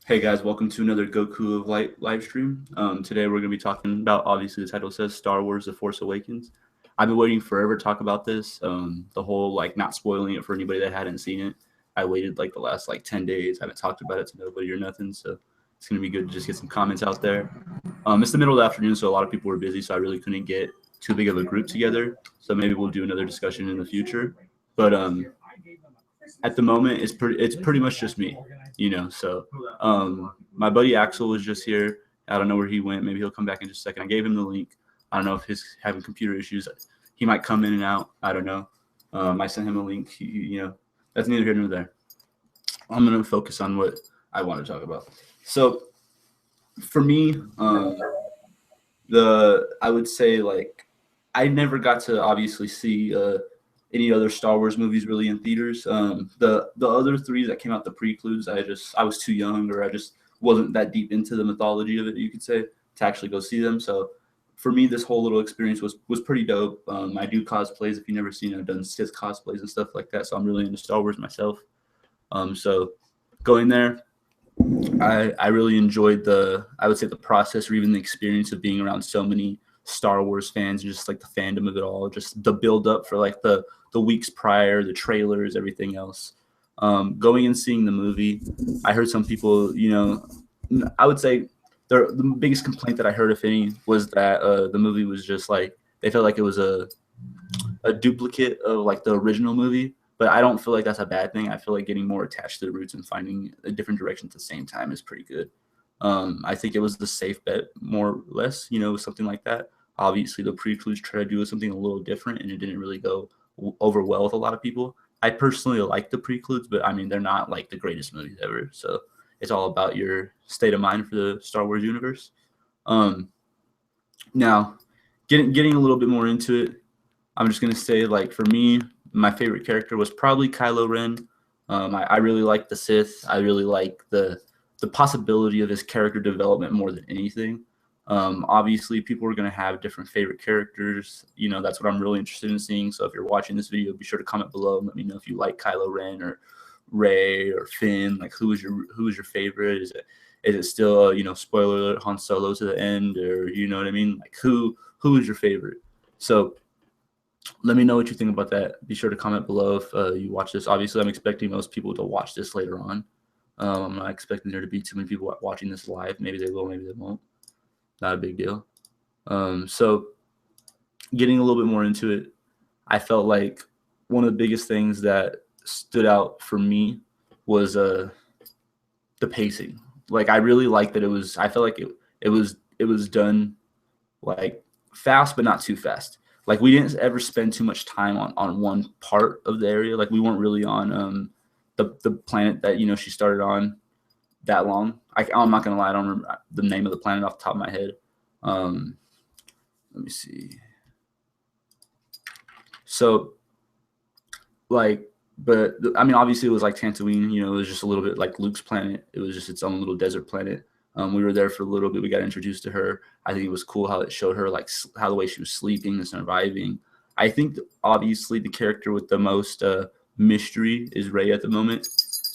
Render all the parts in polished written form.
Hey guys, welcome to another Goku of Light live stream. Today we're going to be talking about, obviously the title says Star Wars The Force Awakens. I've been waiting forever to talk about this. The whole not spoiling it for anybody that hadn't seen it. I waited the last 10 days. I haven't talked about it to nobody or nothing. So it's going to be good to just get some comments out there. It's the middle of the afternoon, so a lot of people were busy. So I really couldn't get too big of a group together. So maybe we'll do another discussion in the future. But at the moment it's pretty much just me, so my buddy Axel was just here. I don't know where he went. Maybe he'll come back in just a second. I gave him the link. I don't know if he's having computer issues. He might come in and out. I don't know. I sent him a link. That's neither here nor there. I'm going to focus on what I want to talk about. So for me, I would say I never got to obviously see any other Star Wars movies really in theaters. The other three that came out, the prequels, I was too young, or I just wasn't that deep into the mythology of it, you could say, to actually go see them. So for me, this whole little experience was pretty dope. I do cosplays. If you've never seen it, I've done Sith cosplays and stuff like that. So I'm really into Star Wars myself. So going there, I really enjoyed I would say the process, or even the experience of being around so many Star Wars fans, just the fandom of it all, just the build up for the weeks prior, the trailers, everything else. Going and seeing the movie, I heard some people, I would say the biggest complaint that I heard, if any, was that the movie was just they felt like it was a duplicate of the original movie. But I don't feel like that's a bad thing. I feel like getting more attached to the roots and finding a different direction at the same time is pretty good. I think it was the safe bet, more or less, something like that. Obviously, the prequels tried to do something a little different, and it didn't really go over well with a lot of people. I personally like the prequels, but I mean, they're not the greatest movies ever. So it's all about your state of mind for the Star Wars universe. Now, getting a little bit more into it, I'm just gonna say, for me, my favorite character was probably Kylo Ren. I really like the Sith. I really like the possibility of his character development more than anything. Obviously, people are going to have different favorite characters. That's what I'm really interested in seeing. So if you're watching this video, be sure to comment below and let me know if you like Kylo Ren or Rey or Finn. Who is your favorite? Is it still spoiler alert, Han Solo to the end, or you know what I mean? Who is your favorite? So let me know what you think about that. Be sure to comment below if you watch this. Obviously, I'm expecting most people to watch this later on. I'm not expecting there to be too many people watching this live. Maybe they will, maybe they won't. Not a big deal. So getting a little bit more into it, I felt like one of the biggest things that stood out for me was the pacing. I really liked that I felt like it was done fast, but not too fast. We didn't ever spend too much time on one part of the area. We weren't really on the planet that she started on that long. I'm not gonna lie, I don't remember the name of the planet off the top of my head. Let me see. So but I mean, obviously it was Tatooine. It was just a little bit like Luke's planet. It was just its own little desert planet. We were there for a little bit. We got introduced to her. I think it was cool how it showed her how the way she was sleeping and surviving. I think obviously the character with the most mystery is Rey at the moment.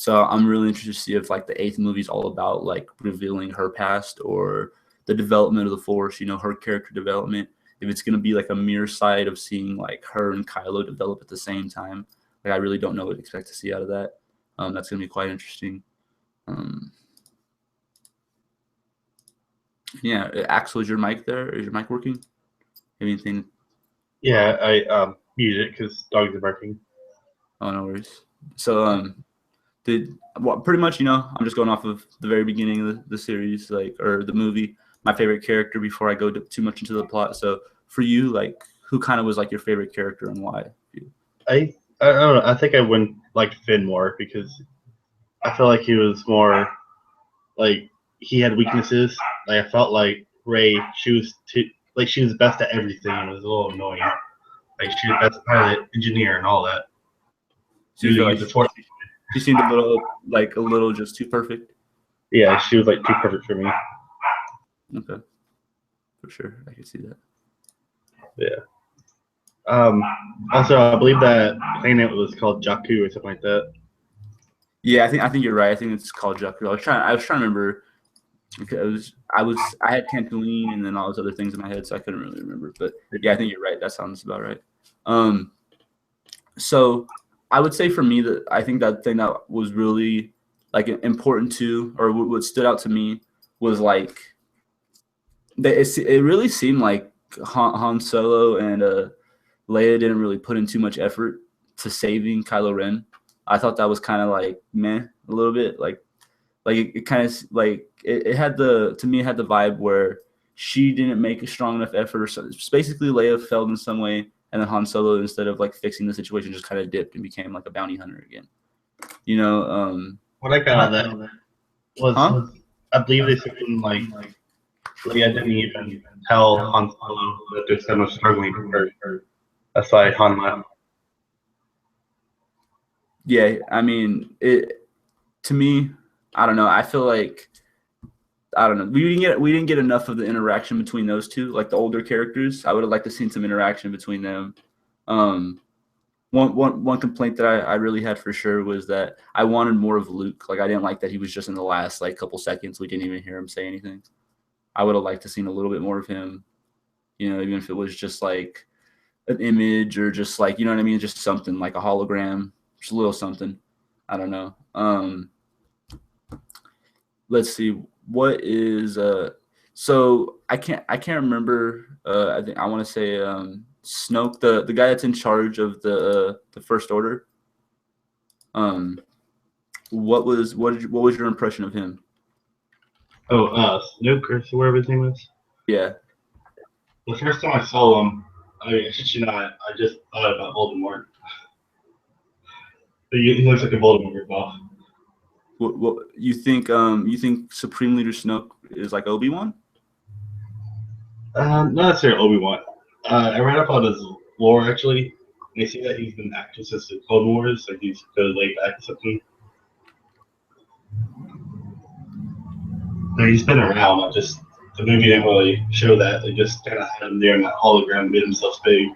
So I'm really interested to see if the eighth movie is all about revealing her past or the development of the Force. Her character development. If it's gonna be a mirror side of seeing her and Kylo develop at the same time. I really don't know what to expect to see out of that. That's gonna be quite interesting. Yeah, Axel, is your mic there? Is your mic working? Anything? Yeah, I muted it because dogs are barking. Oh, no worries. So, pretty much, I'm just going off of the very beginning of the series, or the movie. My favorite character before I go too much into the plot. So, for you, who kind of was your favorite character and why? I don't know. I think I wouldn't like Finn more because I feel like he was more he had weaknesses. I felt like Rey, she was she was best at everything. And it was a little annoying. She was best pilot, engineer, and all that. So you feel like she seemed a little just too perfect? Yeah, she was too perfect for me. Okay, for sure, I can see that. Yeah. Also, I believe that planet was called Jakku or something like that. Yeah, I think you're right. I think it's called Jakku. I was trying to remember because I had Tatooine and then all those other things in my head, so I couldn't really remember. But yeah, I think you're right. That sounds about right. Um, so I would say for me that I think that thing that was really like important to, or what stood out to me was like it really seemed like Han Solo and Leia didn't really put in too much effort to saving Kylo Ren. I thought that was kind of like meh a little bit. Like it kind of like it had the to me it had the vibe where she didn't make a strong enough effort. So it's basically Leia failed in some way, and then Han Solo instead of like fixing the situation just kind of dipped and became like a bounty hunter again. You know, What I got out of that was, huh? I believe they said something like Leia didn't even tell Han Solo that there's so much struggling for her. That's why Han left. Yeah, I mean it to me. I don't know. I feel like I don't know. We didn't get enough of the interaction between those two, like the older characters. I would have liked to seen some interaction between them. Um, one complaint that I really had for sure was that I wanted more of Luke. Like I didn't like that he was just in the last like couple seconds. We didn't even hear him say anything. I would have liked to seen a little bit more of him. Even if it was just like an image or just like you know what I mean, just something like a hologram, just a little something. I don't know. Let's see what is so I can't remember I think I want to say Snoke, the guy that's in charge of the First Order. um what was your impression of him? Oh, Snoke or whatever his name is. Yeah. The first time I saw him, I shit you not, I just thought about Voldemort. He looks like a Voldemort buff. What you think Supreme Leader Snoke is like Obi-Wan? Not necessarily Obi-Wan. I read up on his lore actually. And I see that he's been active since the Clone Wars, like he's really late back or something. So he's been around. Just the movie didn't really show that. They just kind of had him there in that hologram, made himself big.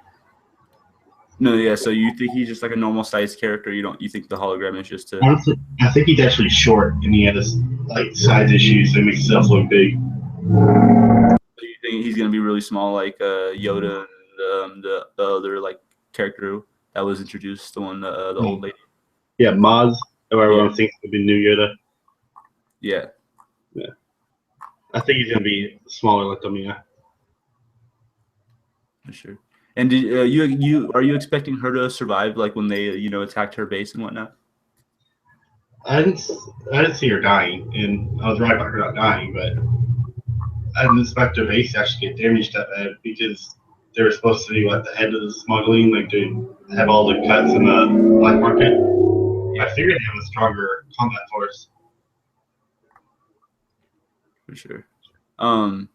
No, yeah, so you think he's just like a normal sized character? You think the hologram is just to Honestly, I think he's actually short and he has like size issues that makes himself look big. do you think he's gonna be really small like Yoda and the other like character that was introduced, the old lady? Yeah, Maz, or Yeah, everyone thinks would be New Yoda. yeah, Yeah, I think he's gonna be smaller like them. Yeah, for sure. And did you are you expecting her to survive like when they attacked her base and whatnot? I didn't, I didn't see her dying, and I was right about her not dying, but I didn't expect her base to actually get damaged that bad because they were supposed to be at the head of the smuggling, like they have all the cuts in the black market. I Yeah, figured they have a stronger combat force. for sure. Um,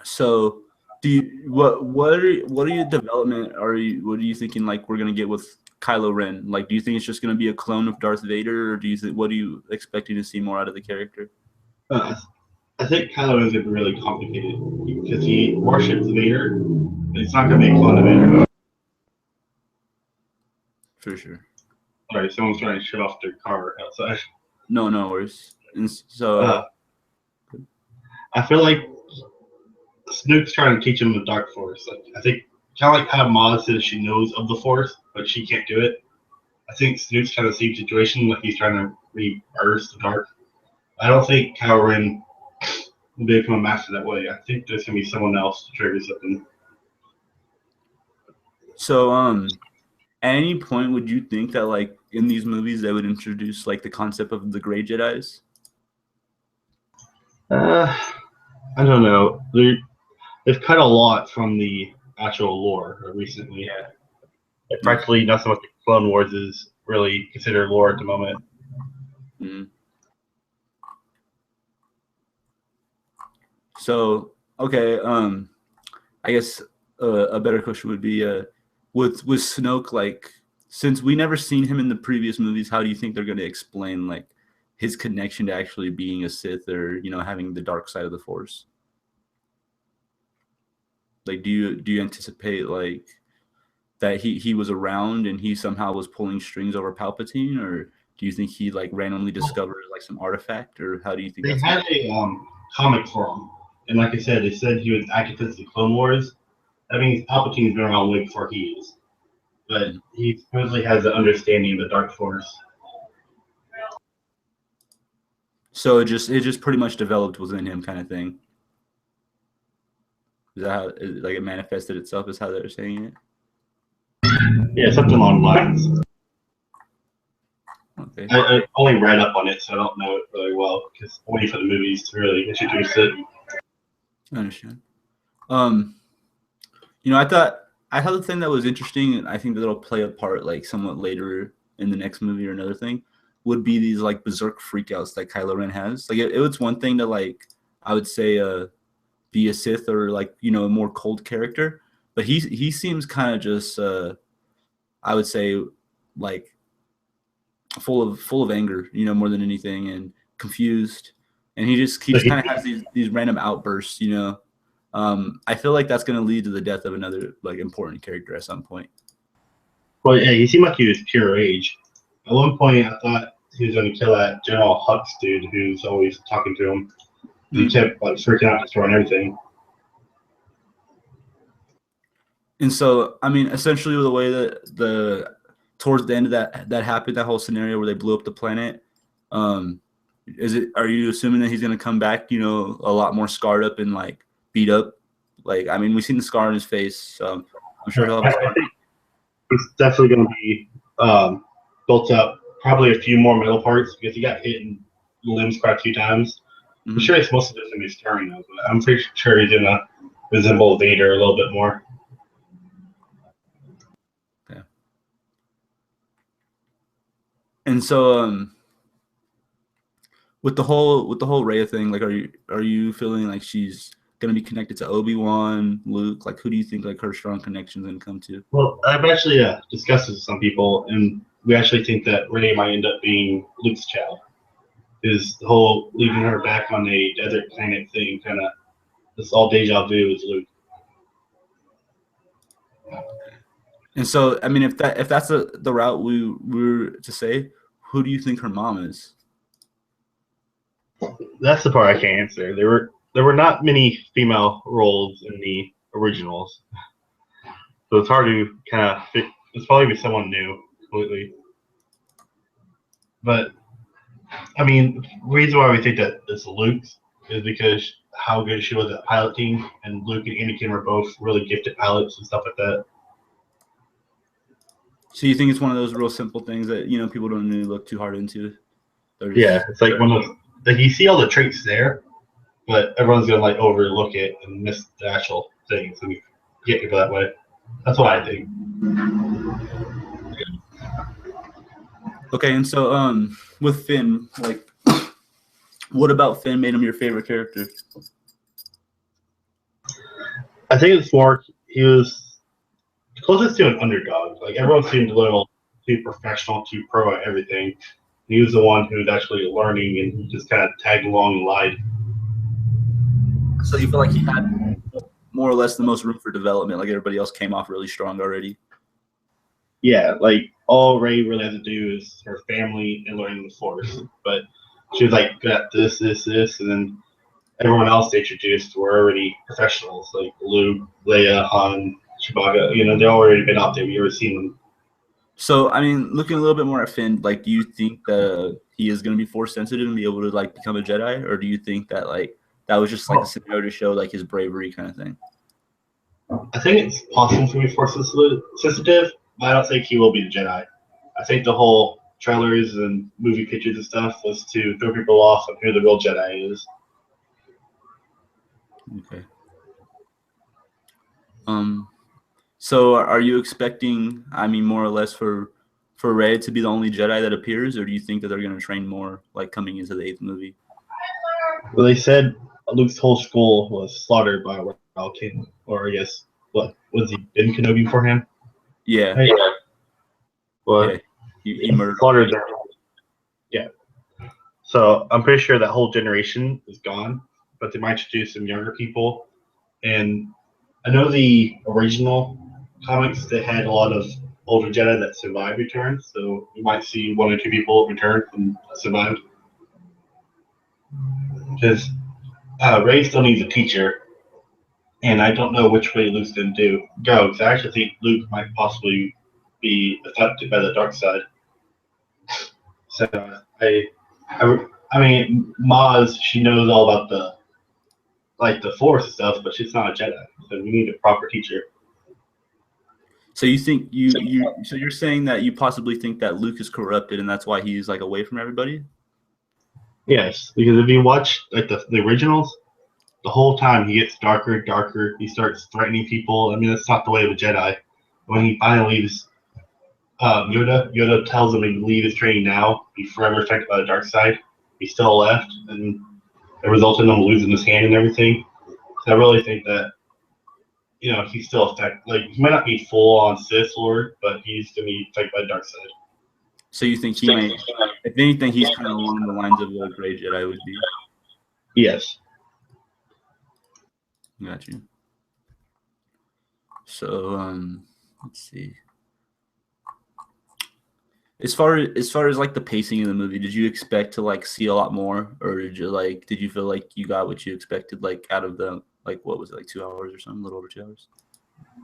so do you what are your development are you what are you thinking like we're gonna get with Kylo Ren? Like, do you think it's just gonna be a clone of Darth Vader, or do you think what are you expecting to see more out of the character? Uh, I think Kylo is gonna be really complicated because he worships Vader, but it's not gonna be a clone of Vader. For sure. Sorry, someone's trying to shut off their car outside. No, no worries. And so, Uh, I feel like Snoop's trying to teach him the Dark Force. Like I think kind of like how Maz says she knows of the Force, but she can't do it. I think Snoop's kind of the same situation, like he's trying to reverse the Dark. I don't think Kylo Ren will become a master that way. I think there's gonna be someone else to trigger something. so at any point would you think that like in these movies they would introduce like the concept of the gray Jedis? Uh, I don't know. They've cut a lot from the actual lore recently. Yeah. Like No. practically nothing what the Clone Wars is really considered lore at the moment. Mhm. So okay, I guess a better question would be with Snoke, like since we never seen him in the previous movies, how do you think they're going to explain like his connection to actually being a Sith, or having the dark side of the Force? Like, do you anticipate like that he was around and he somehow was pulling strings over Palpatine, or Do you think he like randomly discovered like some artifact, or how do you think They that's had a comic for him, and like I said, they said he was active since the Clone Wars. That means Palpatine's been around way before he is, but he supposedly has an understanding of the Dark Force. So it just pretty much developed within him, kind of thing. Is that how like it manifested itself? Is how they're saying it? Yeah, something along the lines. Okay, I only read up on it, so I don't know it really well because I'm waiting for the movies to really introduce it. I understand. Um, I thought the thing that was interesting, and I think that it'll play a part like somewhat later in the next movie or another thing, would be these like berserk freakouts that Kylo Ren has. Like it was one thing to like I would say be a Sith or like a more cold character, but he seems kind of just I would say like full of anger, more than anything, and confused, and he just kind of has these random outbursts. I feel like that's going to lead to the death of another like important character at some point. Well, yeah, he seemed like he was pure rage. At one point, I thought he was going to kill that General Hux dude who's always talking to him. He kept like freaking out, destroying everything. And so, I mean, essentially, the way that towards the end of that happened, that whole scenario where they blew up the planet, are you assuming that he's going to come back, a lot more scarred up and like beat up? Like, I mean, we've seen the scar on his face, so I'm sure he'll have. I think he's definitely going to be built up. Probably a few more metal parts because he got hit in the limbs quite a few times. I'm sure it's most of it's going to be scarring though, but I'm pretty sure he's going to resemble Vader a little bit more. Yeah. And so, with the whole Rhea thing, like, are you feeling like she's gonna be connected to Obi-Wan, Luke? Like, who do you think like her strong connection's gonna come to? Well, I've actually discussed this with some people, and we actually think that Rey might end up being Luke's child. Is the whole leaving her back on a desert planet thing kind of this all deja vu with Luke? And so, I mean, if that's the route we were to say, who do you think her mom is? That's the part I can't answer. There were not many female roles in the originals, so it's hard to kind of fit. It's probably be someone new completely. But I mean, the reason why we think that it's Luke's is because how good she was at piloting, and Luke and Anakin were both really gifted pilots and stuff like that. So you think it's one of those real simple things that people don't really look too hard into? Yeah, it's like one of those, like you see all the traits there, but everyone's gonna like overlook it and miss the actual things and get people that way. That's what I think. Okay, and so with Finn, like, what about Finn made him your favorite character? I think it's more he was closest to an underdog. Like everyone seemed a little too professional, too pro at everything. He was the one who was actually learning, and he just kind of tagged along and lied. So you feel like he had more or less the most room for development, like everybody else came off really strong already? Yeah, like all Rey really had to do is her family and learning the Force. But she was like good at this, and then everyone else they introduced were already professionals, like Luke, Leia, Han, Chewbacca. They already been out there. We ever seen them. So, I mean, looking a little bit more at Finn, like, do you think that he is going to be Force sensitive and be able to like become a Jedi, or do you think that like that was just like a scenario to show like his bravery kind of thing? I think it's possible for me to be Force sensitive, but I don't think he will be the Jedi. I think the whole trailers and movie pictures and stuff was to throw people off on who the real Jedi is. Okay. So are you expecting, I mean, more or less for Rey to be the only Jedi that appears, or do you think that they're going to train more, like coming into the 8th movie? Well, they said Luke's whole school was slaughtered by King, or I guess what was he Ben Kenobi for him? Yeah. Hey, well, yeah. He murdered. Slaughtered them. Yeah. So I'm pretty sure that whole generation is gone, but they might introduce some younger people. And I know the original comics, they had a lot of older Jedi that survived return. So you might see 1 or 2 people return from survived. Because Rey still needs a teacher, and I don't know which way Luke's going to go. Because I actually think Luke might possibly be affected by the dark side. So I mean, Maz, she knows all about the Force and stuff, but she's not a Jedi. So we need a proper teacher. So you think so you're saying that you possibly think that Luke is corrupted and that's why he's like away from everybody? Yes, because if you watch like the originals, the whole time he gets darker and darker. He starts threatening people. I mean, that's not the way of a Jedi. When he finally leaves Yoda tells him to leave his training now, be forever affected by the dark side. He still left, and it resulted in him losing his hand and everything. So I really think that, he's still affected. Like, he might not be full on Sith Lord, but he's going to be affected by the dark side. So you think he might, if anything, he's kind of along the lines of what a Grey Jedi would be? Yes. Got you. So, let's see. As far as like the pacing of the movie, did you expect to like see a lot more, or did you feel like you got what you expected like out of the like what was it, like 2 hours or something, a little over 2 hours?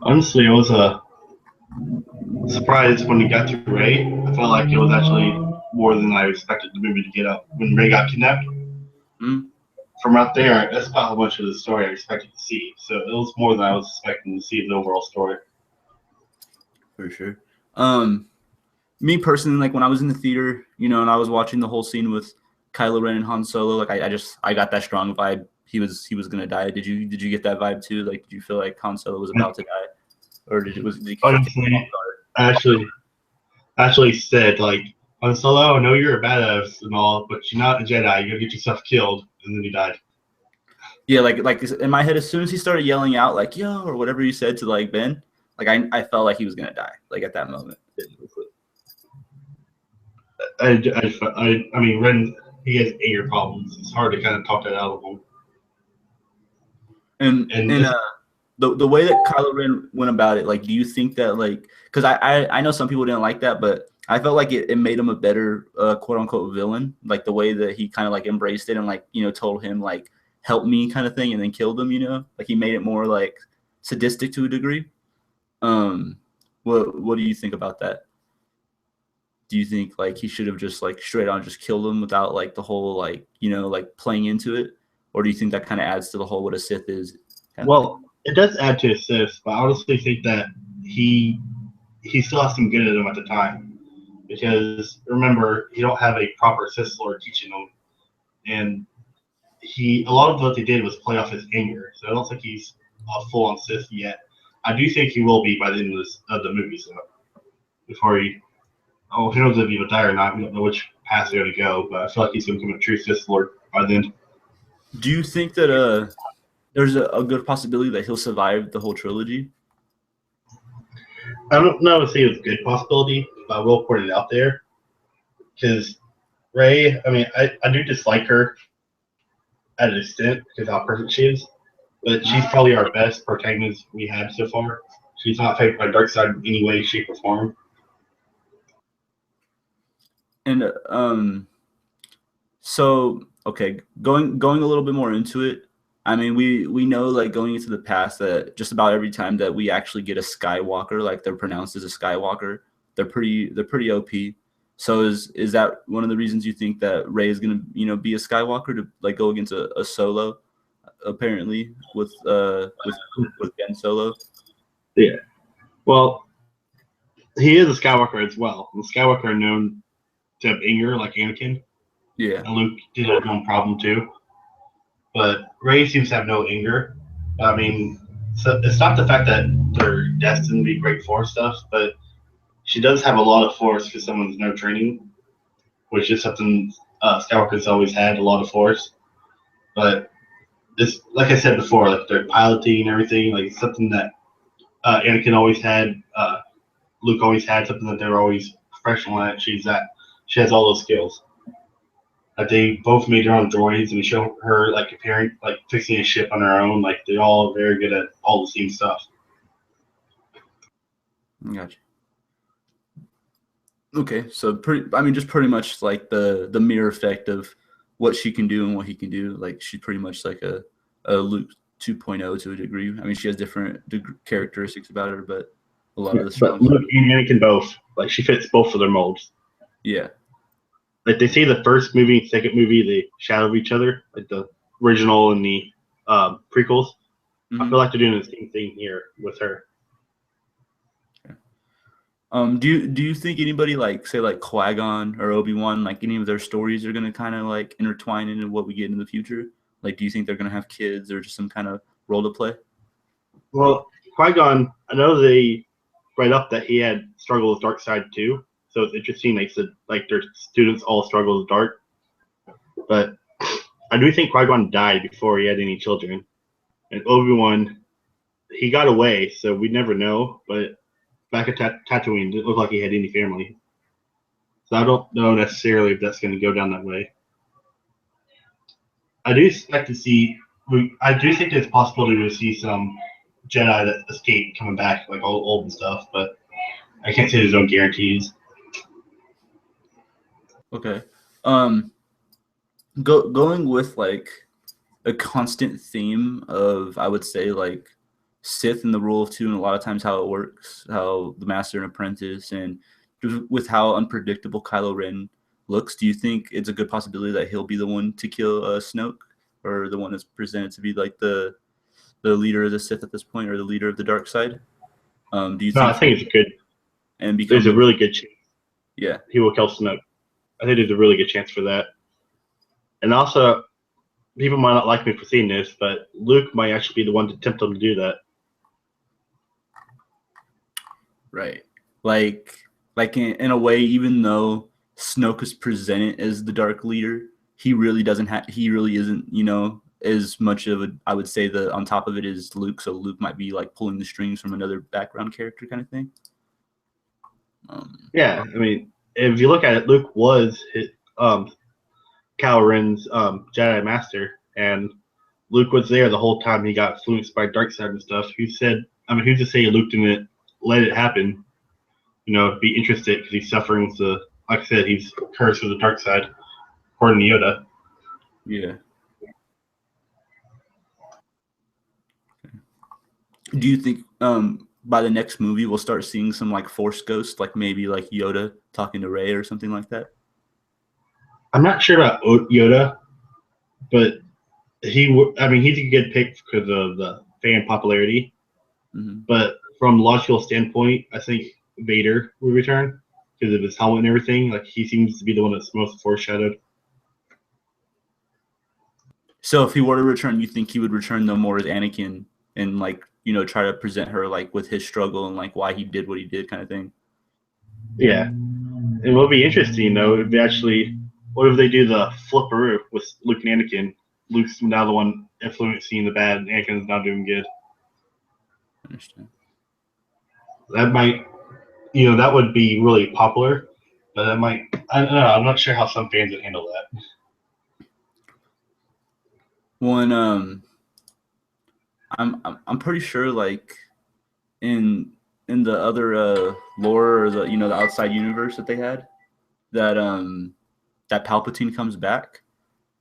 Honestly, I was surprised when we got to Rey. I felt like it was actually more than I expected the movie to get up. When Rey got kidnapped, from out there, that's about how much of the story I expected to see. So it was more than I was expecting to see the overall story. For sure. Me personally, like when I was in the theater, and I was watching the whole scene with Kylo Ren and Han Solo, like I got that strong vibe he was gonna die. Did you get that vibe too? Like, did you feel like Han Solo was about to die, or did he honestly, I actually said like, Han Solo, I know you're a badass and all, but you're not a Jedi. You're gonna get yourself killed, and then he died. Yeah, like in my head, as soon as he started yelling out like "yo" or whatever he said to like Ben, like I felt like he was gonna die, like at that moment. I mean, Ren, he has anger problems. It's hard to kind of talk that out of him. And the way that Kylo Ren went about it, like, do you think that like, because I know some people didn't like that, but I felt like it made him a better quote unquote villain, like the way that he kind of like embraced it and like told him like help me kind of thing and then killed him, like he made it more like sadistic to a degree. What do you think about that? Do you think like he should have just like straight on just killed him without like the whole like like playing into it, or do you think that kind of adds to the whole what a Sith is? Well, it does add to his Sith, but I honestly think that he still has some good in him at the time, because remember, you don't have a proper Sith Lord teaching him, and a lot of what they did was play off his anger. So I don't think he's a full on Sith yet. I do think he will be by the end of the movie, so before he. Oh, who knows if he would die or not? We don't know which path they're going to go, but I feel like he's going to become a true Sith Lord by then. Do you think that there's a good possibility that he'll survive the whole trilogy? I don't know if it's a good possibility, but I will put it out there. Because Rey, I mean, I do dislike her at an extent because how perfect she is, but she's probably our best protagonist we had so far. She's not affected by dark side in any way, shape, or form. And so okay, going a little bit more into it. I mean, we know like going into the past that just about every time that we actually get a Skywalker, like they're pronounced as a Skywalker, they're pretty OP. So is that one of the reasons you think that Rey is gonna be a Skywalker to like go against a Solo, apparently with Ben Solo? Yeah. Well, he is a Skywalker as well. The Skywalker are known to have anger like Anakin. Yeah. And Luke did have no problem too. But Rey seems to have no anger. I mean, so it's not the fact that they're destined to be great Force stuff, but she does have a lot of Force for someone with no training, which is something Skywalker's always had, a lot of Force. But it's like I said before, like their piloting and everything, like it's something that Anakin always had, Luke always had, something that they were always professional at. She has all those skills. Like they both made their own droids, and we show her like comparing, like fixing a ship on her own. Like they're all very good at all the same stuff. Gotcha. Okay, so just pretty much like the mirror effect of what she can do and what he can do. Like she's pretty much like a Luke 2.0 to a degree. I mean, she has different characteristics about her, but a lot Yeah. of the But strong Luke stuff. and Anakin both, like she fits both of their molds. Yeah. Like they say the first movie, second movie, they shadow each other, like the original and the prequels. I feel Hmm. like they're doing the same thing here with her. Do you think anybody like say like Qui-Gon or Obi-Wan, like any of their stories are gonna kind of like intertwine into what we get in the future? Like, do you think they're gonna have kids or just some kind of role to play? Well, Qui Gon, I know they write up that he had struggled with dark side too. So it's interesting. They said like their students all struggle with dark, but I do think Qui Gon died before he had any children, and Obi Wan he got away, so we never know. But back at Tatooine, it didn't look like he had any family, so I don't know necessarily if that's going to go down that way. I do expect to see. I do think there's a possibility to see some Jedi that escaped coming back, like all old and stuff, but I can't say there's no guarantees. Okay. Going with like a constant theme of I would say like Sith and the rule of two, and a lot of times how it works, how the master and apprentice, and just with how unpredictable Kylo Ren looks. Do you think it's a good possibility that he'll be the one to kill Snoke, or the one that's presented to be like the leader of the Sith at this point, or the leader of the dark side? Do you No, think I think it's good. and become There's a the really good chance yeah? he will kill Snoke. I think there's a really good chance for that. And also, people might not like me for saying this, but Luke might actually be the one to tempt him to do that. Right. Like in a way, even though Snoke is presented as the dark leader, he really doesn't have he really isn't, as much of a I would say the on top of it is Luke, so Luke might be like pulling the strings from another background character kind of thing. Um Yeah, I mean, if you look at it, Luke was Kylo Ren's Jedi Master, and Luke was there the whole time he got influenced by dark side and stuff. Who said? I mean, who's to say Luke didn't let it happen? Be interested because he's suffering with the, like I said, he's cursed with the dark side, according to Yoda. yeah. Do you think by the next movie we'll start seeing some like force ghosts, like maybe like Yoda talking to Rey or something like that? I'm not sure about Yoda, but I mean, he's a good pick because of the fan popularity. Hmm. But from logical standpoint, I think Vader will return because of his helmet and everything. Like he seems to be the one that's most foreshadowed. So if he were to return, you think he would return no more as Anakin and like try to present her like with his struggle and like why he did what he did kind of thing. Yeah, it will be interesting though if they actually, what if they do the flipperoo with Luke and Anakin? Luke's now the one influencing the bad, and Anakin's now doing good. I understand. That might, that would be really popular, but that might, I don't know. I'm not sure how some fans would handle that. One, I'm pretty sure like in the other lore or the the outside universe that they had that Palpatine comes back.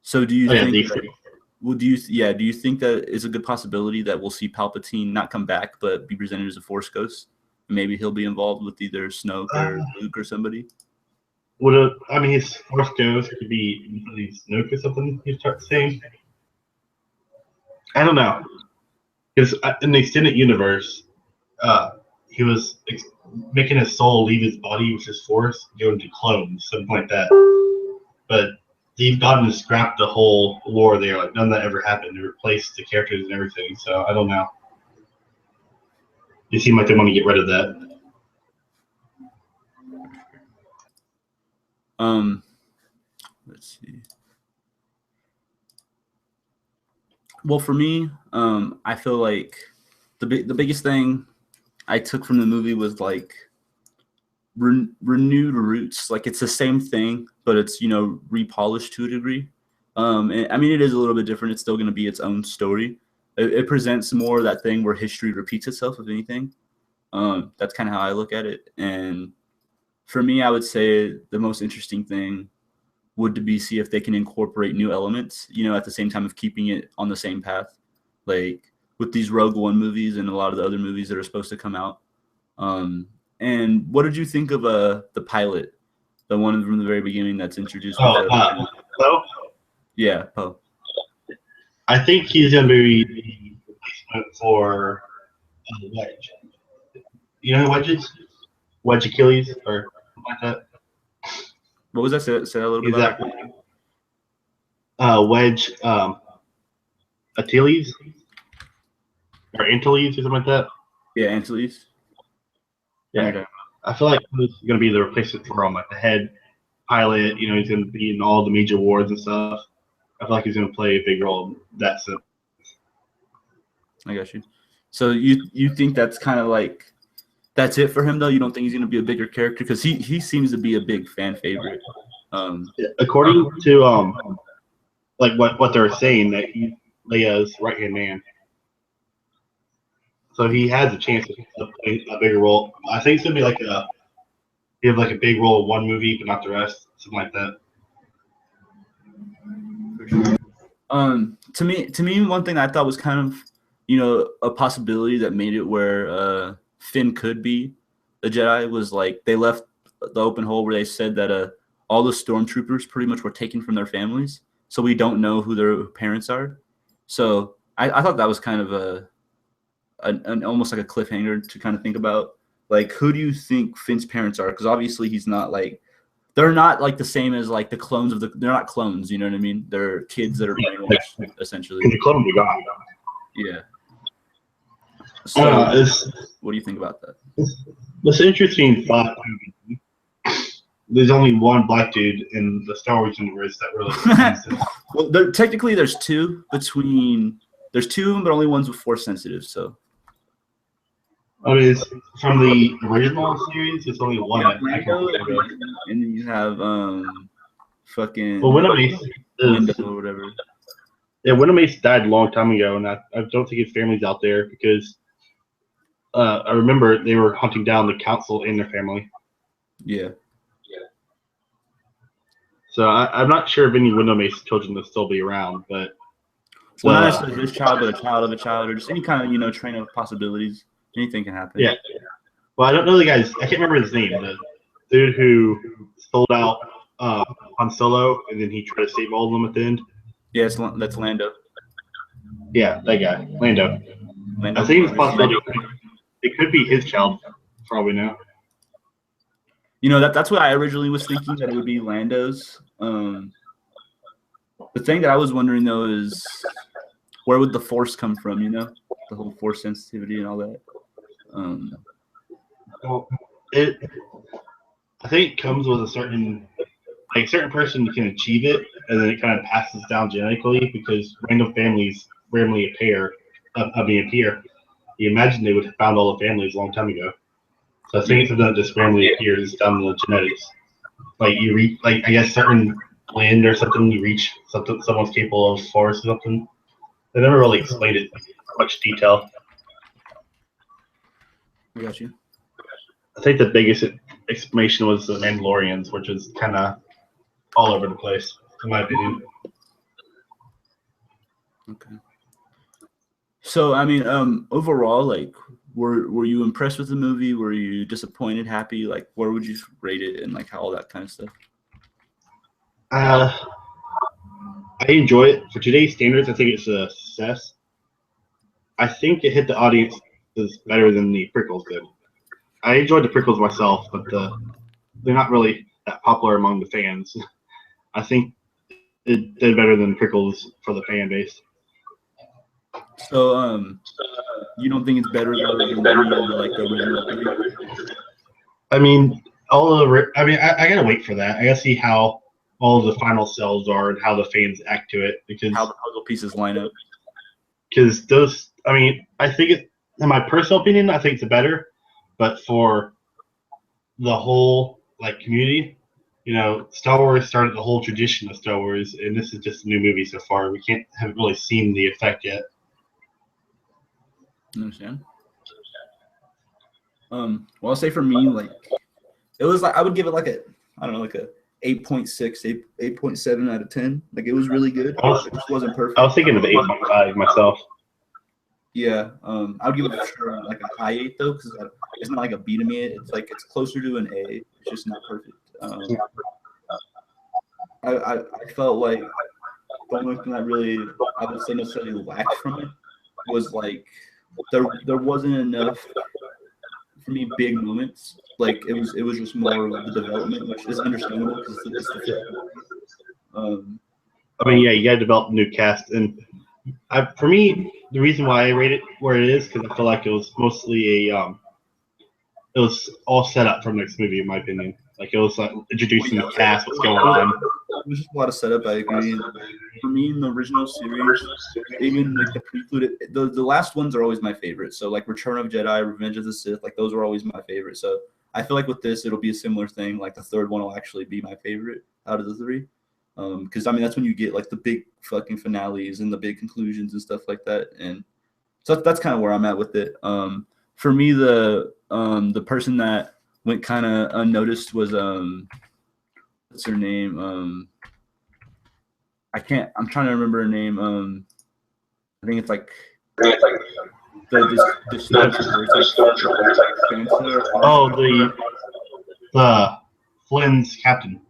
So do you Oh yeah, think DC. that well do you think that it's a good possibility that we'll see Palpatine not come back but be presented as a Force ghost? Maybe he'll be involved with either Snoke or Luke or somebody. I mean, his Force Ghost could be Snoke or something. He's saying. I don't know. Because in the extended universe, uh, he was making his soul leave his body with his force, go into clones, something like that. But they've gotten to scrap the whole lore there. Like none of that ever happened. They replaced the characters and everything. So I don't know. They seem like they want to get rid of that. Um, let's see. Well, for me, I feel like the biggest thing I took from the movie was like renewed roots. Like it's the same thing, but it's repolished to a degree. And, I mean, it is a little bit different. It's still going to be its own story. It presents more of that thing where history repeats itself, if anything. That's kind of how I look at it. And for me, I would say the most interesting thing would to be see if they can incorporate new elements, at the same time of keeping it on the same path, like with these Rogue One movies and a lot of the other movies that are supposed to come out. And what did you think of the pilot, the one from the very beginning that's introduced with Poe? Yeah, Poe. I think he's going to be the replacement for Wedge. You know who Wedge is? Wedge Achilles or something like that. What was that? Say that a little bit louder. Wedge Achilles or Antilles or something like that. Yeah, Antilles. Yeah, I feel like he's going to be the replacement for him, like the head pilot. He's going to be in all the major wars and stuff. I feel like he's going to play a big role in that sense. I got you. So you think that's kind of like that's it for him though? You don't think he's going to be a bigger character because he seems to be a big fan favorite. According to like what they're saying, that he's Leia's right hand man. So he has a chance to play a bigger role. I think it's gonna be like he have like a big role in one movie, but not the rest, something like that. For sure. To me, one thing I thought was kind of, a possibility that made it where Finn could be a Jedi was like they left the open hole where they said that all the stormtroopers pretty much were taken from their families, so we don't know who their parents are. So I thought that was kind of an almost like a cliffhanger to kind of think about, like, who do you think Finn's parents are? Because obviously he's not like they're not like the same as like the clones of they're not clones, you know what I mean? They're kids that are brainwashed essentially. The clone be gone. Yeah. So what do you think about that? It's an interesting thought. There's only one black dude in the Star Wars universe that really. Well, technically there's two of them, but only one's with Force sensitive. So. I mean, it's from the original series. It's only one. And then you have fucking. Well, Wyndham Ace or whatever. Yeah, Wyndham Ace died a long time ago, and I don't think his family's out there because I remember they were hunting down the council and their family. Yeah. So I'm not sure if any Wyndham Ace children will still be around, but. Well, not necessarily his child, but a child of a child, or just any kind of train of possibilities. Anything can happen. Yeah. Well, I don't know the guy's. I can't remember his name. The dude who sold out Han Solo, and then he tried to save all of them at the end. Yeah, that's Lando. Yeah, that guy, Lando. I think it's possible. It could be his child, probably now. That's what I originally was thinking, that it would be Lando's. The thing that I was wondering though is where would the Force come from? The whole Force sensitivity and all that. Well, I think it comes with a certain person can achieve it, and then it kind of passes down genetically because random families randomly appear. You imagine they would have found all the families a long time ago. So I think it's something that just randomly appears down the genetics. Like you reach, like I guess certain land or something, you reach something someone's capable of Force or something. They never really explained it in much detail. I got you. I think the biggest explanation was the Mandalorians, which is kind of all over the place, in my opinion. Okay. So, I mean, overall, like, were you impressed with the movie? Were you disappointed, happy? Like, where would you rate it, and like all that kind of stuff? I enjoy it. For today's standards, I think it's a success. I think it hit the audience better than the prequels did. I enjoyed the prequels myself, but they're not really that popular among the fans. I think it did better than the prequels for the fan base. So, you don't think it's better than like the original? I mean, I gotta wait for that. I gotta see how all the final cells are and how the fans act to it, because how the puzzle pieces line up. Because those, I think it. In my personal opinion, I think it's better, but for the whole community, Star Wars started the whole tradition of Star Wars, and this is just a new movie so far. We haven't really seen the effect yet. I understand. Well, I'll say for me, like, It was like I would give it like a I don't know like a 8.6, 8.7 out of 10. Like it was really good. It just wasn't perfect. I was thinking of 8.5 myself. Yeah, I would give it for sure like a high 8 though, because it's not like a B to me. It's like it's closer to an A. It's just not perfect. I felt like the only thing that really I would say necessarily lacked from it was like there wasn't enough for me big moments. Like it was just more of the development, which is understandable because it's the film. I mean, yeah, you got to develop a new cast, and for me, the reason why I rate it where it is because I feel like it was mostly it was all set up for the next movie, in my opinion. Like it was like introducing the cast, what's going on. It was just a lot of setup. I agree. And for me, in the original series, even like the precluded, the last ones are always my favorite. So like Return of Jedi, Revenge of the Sith, like those are always my favorite. So I feel like with this, it'll be a similar thing. Like the third one will actually be my favorite out of the three. Because I mean that's when you get like the big fucking finales and the big conclusions and stuff like that. And so that's kind of where I'm at with it. For me, the person that went kind of unnoticed was what's her name? I'm trying to remember her name. I think it's like the stormtrooper. The Flynn's captain.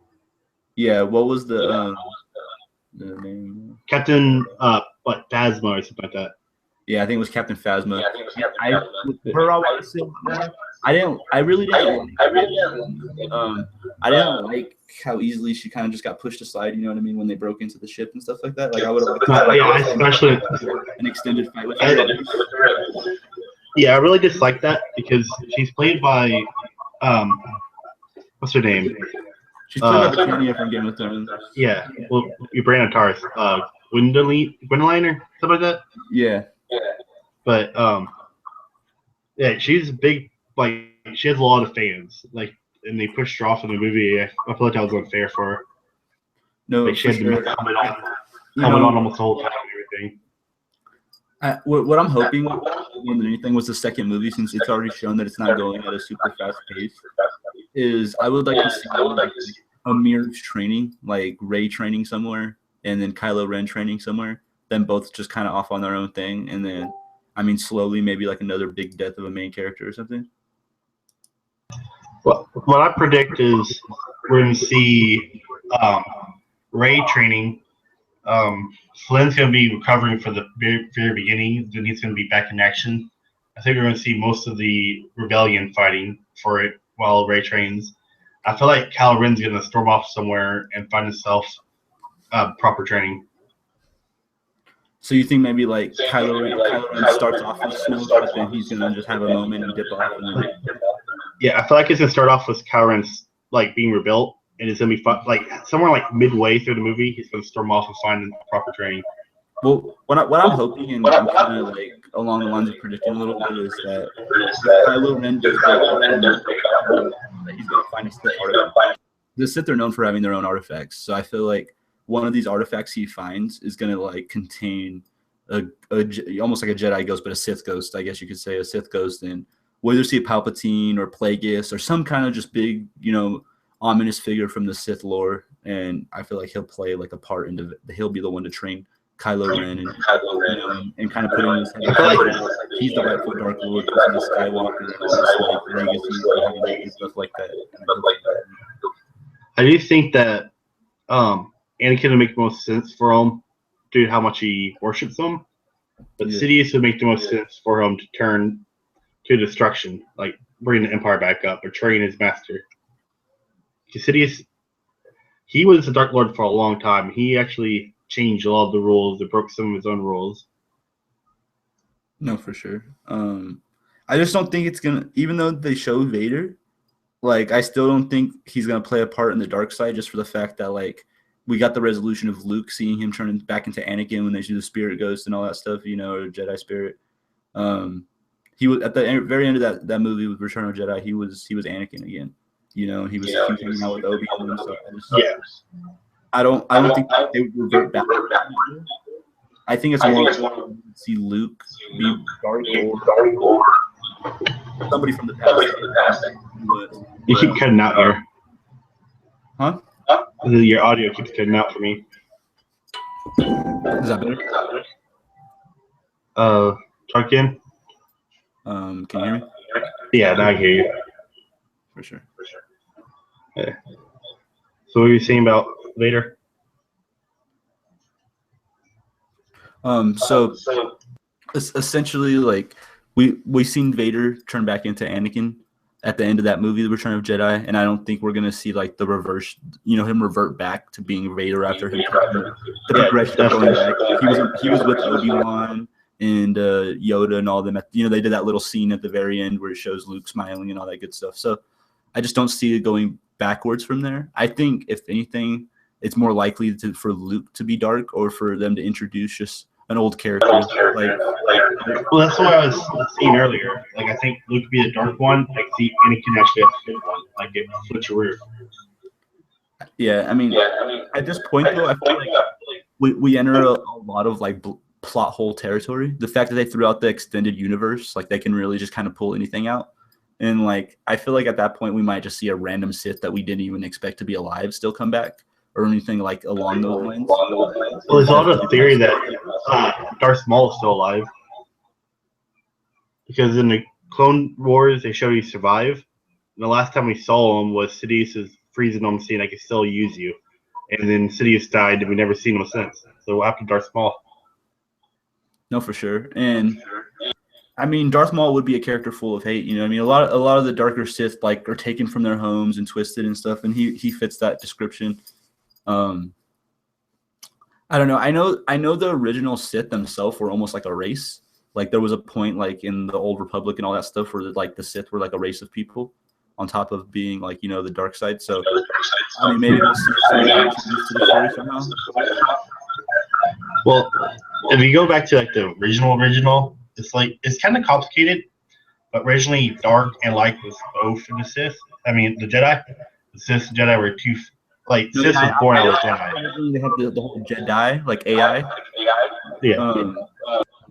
Yeah, what was the name? Captain what Phasma or something like that. Yeah, I think it was Captain Phasma. I really didn't like how easily she kind of just got pushed aside. You know what I mean? When they broke into the ship and stuff like that. Like I would have especially an extended fight with her. Yeah, I really dislike that because she's played by what's her name? She's played by Britannia from Game of Thrones. Yeah, well, your brain on Taurus, Gwendoline or something like that. Yeah. But yeah, she's big. Like she has a lot of fans. Like, and they pushed her off in the movie. I feel like that was unfair for her. No, like she had the helmet on almost the whole time and everything. What I'm hoping more than anything was the second movie, since it's already shown that it's not going at a super fast pace. Is I would like to see like Amir's training, like Rey training somewhere, and then Kylo Ren training somewhere. Then both just kind of off on their own thing, and then I mean slowly maybe like another big death of a main character or something. Well, what I predict is we're going to see Rey training. Flynn's going to be recovering for the very, very beginning. Then he's going to be back in action. I think we're going to see most of the rebellion fighting for it while Rey trains. I feel like Kylo Ren's going to storm off somewhere and find himself proper training. So you think maybe like Kylo Ren starts off with Snoke, but then he's going to just have a moment and dip off? And then... Yeah, I feel like it's going to start off with Kylo Ren like being rebuilt, and it's going to be fun. Like somewhere like midway through the movie, he's going to storm off and find proper training. Well, what I'm hoping, and I'm kind of like along the lines of predicting a little bit, is that Kylo Ren does that he's going to find a Sith artifact. The Sith are known for having their own artifacts, so I feel like one of these artifacts he finds is going to like contain a almost like a Jedi ghost, but a Sith ghost, I guess you could say, a Sith ghost, and whether see a Palpatine or Plagueis or some kind of just big, ominous figure from the Sith lore, and I feel like he'll play like a part into he'll be the one to train Kylo Ren and kind of put in his head he's the rightful Dark Lord, the Skywalker, and all this like legacy and stuff like that. I do think that Anakin would make the most sense for him due to how much he worships him, but Sidious would make the most sense for him to turn to destruction, like bring the Empire back up or train his master. Because Sidious, he was the Dark Lord for a long time. He actually changed a lot of the rules and broke some of his own rules. No, for sure. I just don't think it's gonna. Even though they show Vader, like I still don't think he's gonna play a part in the dark side, just for the fact that like we got the resolution of Luke seeing him turning back into Anakin when they do the Spirit Ghost and all that stuff, or Jedi Spirit. He was at the very end of that movie with Return of Jedi. He was Anakin again. He was hanging out with Obi-Wan and stuff. I don't think they would revert back. I think it's more to see Luke be Dark Lord, somebody from the past, You keep cutting out here. Huh? Your audio keeps cutting out for me. Is that better? Talk again. Can you hear me? Yeah, now I hear you. For sure. Yeah. So what were you saying about Vader? So essentially, like we seen Vader turn back into Anakin at the end of that movie, The Return of Jedi, and I don't think we're gonna see like the reverse, him revert back to being Vader after him taking the progression of going back. He was with Obi-Wan and Yoda and all them. They did that little scene at the very end where it shows Luke smiling and all that good stuff. So I just don't see it going backwards from there. I think if anything, it's more likely for Luke to be dark or for them to introduce just an old character. Well, that's what I was saying earlier. Like, I think Luke would be the dark one. Like, see, Anakin actually has the good one. Like, it switcheroo. Yeah, I mean, at this point though, I feel like we enter a lot of like plot hole territory. The fact that they threw out the extended universe, like they can really just kind of pull anything out. And like, I feel like at that point we might just see a random Sith that we didn't even expect to be alive still come back, or anything like along those lines. Well, there's a lot of theory that Darth Maul is still alive, because in the Clone Wars they show he survived. And the last time we saw him was Sidious is freezing him, saying I can still use you, and then Sidious died, and we never seen him since. So what happened to Darth Maul? No, for sure. And I mean, Darth Maul would be a character full of hate. I mean, a lot of the darker Sith like are taken from their homes and twisted and stuff, and he fits that description. I don't know. I know the original Sith themselves were almost like a race. Like there was a point like in the Old Republic and all that stuff where like the Sith were like a race of people on top of being like, the dark side. So I mean, maybe we'll see some introduced to the story somehow. Well, if you go back to like the original, it's kind of complicated. But originally, dark and light was both in the Sith. I mean, the Jedi. The Sith and Jedi were two. Like Sith was born out of Jedi. They have the whole Jedi like AI. Yeah.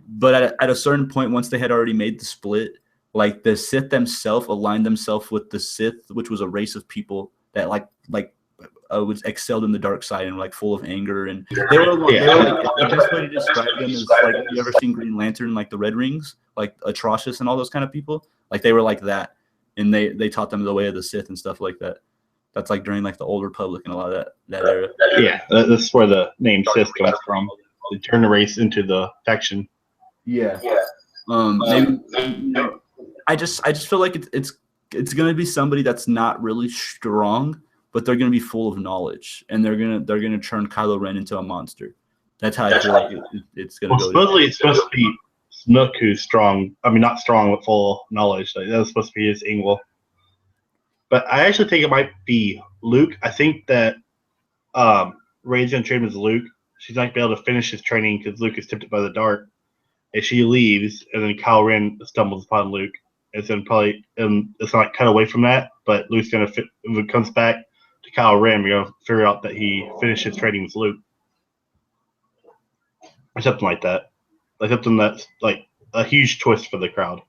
But at a certain point, once they had already made the split, like the Sith themselves aligned themselves with the Sith, which was a race of people that was excelled in the dark side and like full of anger, and they were like the best way to describe them is like, you ever seen Green Lantern, like the Red Rings, like Atrocious and all those kind of people, like they were like that, and they taught them the way of the Sith and stuff like that. That's like during like the Old Republic and a lot of that era. Yeah, that's where the name Sith comes from. They turn the race into the faction. Yeah. Maybe I just feel like it's gonna be somebody that's not really strong, but they're gonna be full of knowledge, and they're gonna turn Kylo Ren into a monster. That's how I feel like it's gonna go. Supposedly it's supposed to be Snook who's strong. I mean, not strong, but full of knowledge. Like, that was supposed to be his angle. But I actually think it might be Luke. I think that Rey's gonna train as Luke. She's not gonna be able to finish his training because Luke is tempted by the dark. And she leaves, and then Kylo Ren stumbles upon Luke. And then probably it's not cut away from that, but Luke's gonna if it comes back to Kylo Ren, we're gonna figure out that he finished his training with Luke, or something like that. Like something that's like a huge twist for the crowd.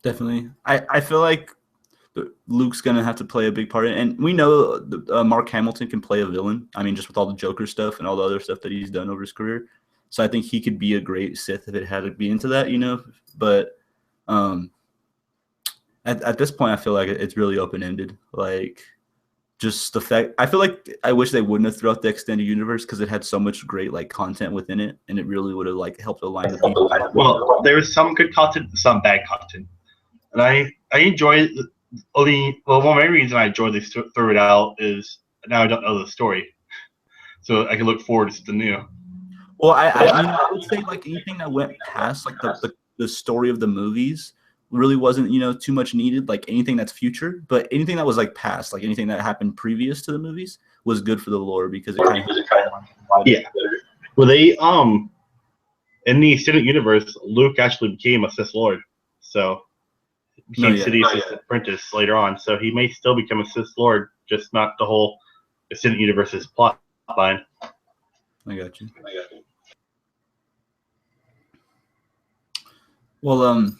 Definitely, I feel like Luke's gonna have to play a big part in it. And we know Mark Hamilton can play a villain. I mean, just with all the Joker stuff and all the other stuff that he's done over his career. So I think he could be a great Sith if it had to be into that, But at this point, I feel like it's really open-ended. Like, just the fact, I feel like I wish they wouldn't have thrown out the extended universe because it had so much great like content within it, and it really would have like helped align the people. Well, there was some good content, some bad content, and I enjoy one main reason I enjoyed they threw it out is now I don't know the story, so I can look forward to something new. Well, I would say like anything that went past like the story of the movies really wasn't too much needed. Like anything that's future, but anything that was like past, like anything that happened previous to the movies was good for the lore because it kind of Well, they in the extended universe, Luke actually became a Sith Lord, so became Sidious's apprentice later on. So he may still become a Sith Lord, just not the whole extended universe's plot line. I got you. Well,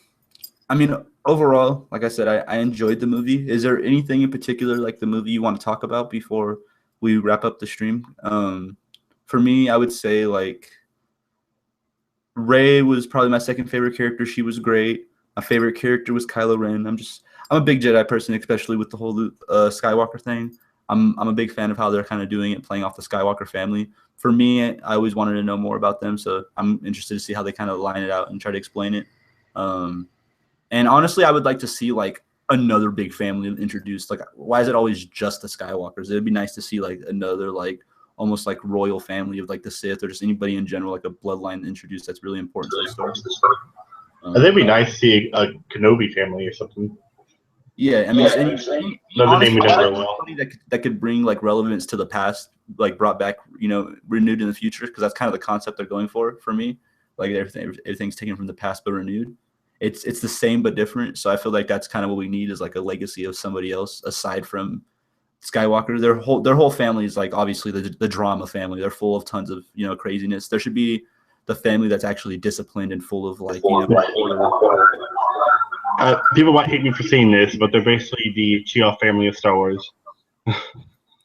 I mean, overall, like I said, I enjoyed the movie. Is there anything in particular, like the movie, you want to talk about before we wrap up the stream? For me, I would say like Rey was probably my second favorite character. She was great. My favorite character was Kylo Ren. I'm a big Jedi person, especially with the whole Skywalker thing. I'm a big fan of how they're kind of doing it, playing off the Skywalker family. For me, I always wanted to know more about them, so I'm interested to see how they kind of line it out and try to explain it. Um, and honestly, I would like to see like another big family introduced. Like, why is it always just the Skywalkers? It'd be nice to see like another like almost like royal family of like the Sith or just anybody in general, like a bloodline introduced that's really important to the story. I think it'd be nice to see a Kenobi family or something. Yeah, I mean, Another name we never honestly, will. that could bring like relevance to the past, like brought back, renewed in the future, because that's kind of the concept they're going for me. Like everything's taken from the past but renewed. It's the same but different. So I feel like that's kind of what we need is like a legacy of somebody else aside from Skywalker. Their whole family is like obviously the drama family. They're full of tons of craziness. There should be the family that's actually disciplined and full of like order. People might hate me for saying this, but they're basically the Cheoff family of Star Wars.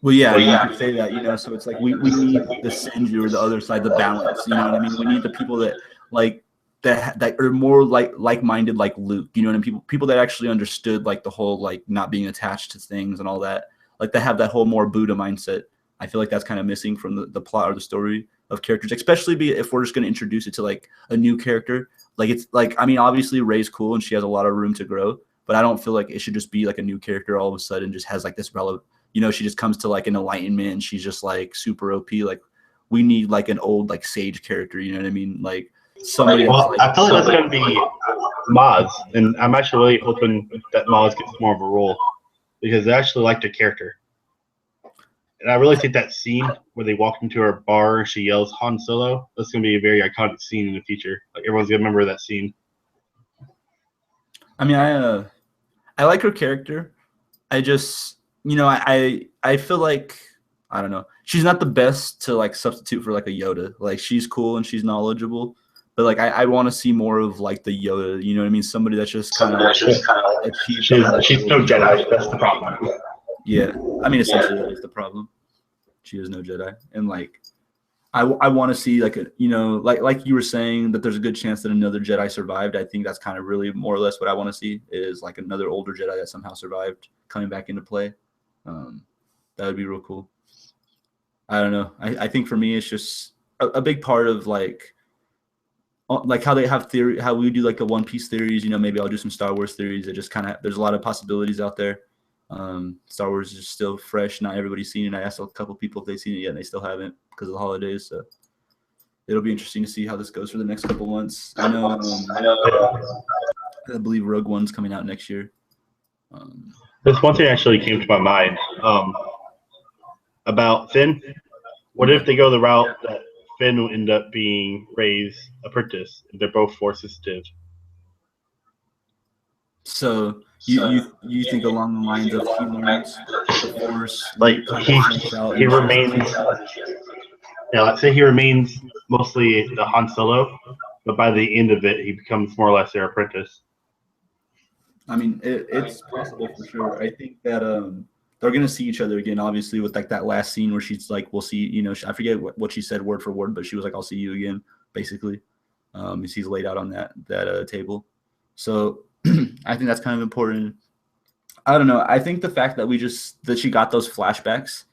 Well, yeah, you could say that, so it's like we need the Sinji or the other side, the balance, you know what I mean? We need the people that like that are more like-minded like Luke, you know what I mean? People that actually understood like the whole like not being attached to things and all that. Like they have that whole more Buddha mindset. I feel like that's kind of missing from the plot or the story of characters, especially if we're just going to introduce it to like a new character. Like it's like, I mean, obviously Rey's cool and she has a lot of room to grow, but I don't feel like it should just be like a new character all of a sudden just has like this relevant, she just comes to like an enlightenment and she's just like super OP. Like we need like an old like sage character, you know what I mean? Like somebody. Well, like, I feel like that's going to be Maz, and I'm actually really hoping that Maz gets more of a role because they actually like the character. And I really think that scene where they walk into her bar and she yells Han Solo, that's going to be a very iconic scene in the future. Like everyone's going to remember that scene. I mean, I like her character. I just, I feel like, I don't know. She's not the best to like substitute for like a Yoda. Like she's cool and she's knowledgeable, but like I want to see more of like the Yoda. You know what I mean? Somebody that's just kind of she's no Jedi. That's the problem. Yeah, I mean essentially that is the problem. She is no Jedi, and like I want to see like like you were saying that there's a good chance that another Jedi survived. I think that's kind of really more or less what I want to see is like another older Jedi that somehow survived coming back into play. That would be real cool. I don't know. I think for me it's just a big part of like how they have theory, how we do like the One Piece theories. Maybe I'll do some Star Wars theories. It just kind of there's a lot of possibilities out there. Star Wars is still fresh. Not everybody's seen it. I asked a couple people if they've seen it yet, and they still haven't because of the holidays. So it'll be interesting to see how this goes for the next couple months. I know. I believe Rogue One's coming out next year. This one thing actually came to my mind about Finn. What if they go the route that Finn will end up being Rey's apprentice? They're both Force sensitive. So you think along the lines of he learns the Force, like he remains. Yeah, let's say he remains mostly the Han Solo, but by the end of it, he becomes more or less their apprentice. I mean, it's possible for sure. I think that they're gonna see each other again, obviously, with like that last scene where she's like, "We'll see." I forget what she said word for word, but she was like, "I'll see you again," basically. He's laid out on that table. So I think that's kind of important. I don't know. I think the fact that she got those flashbacks.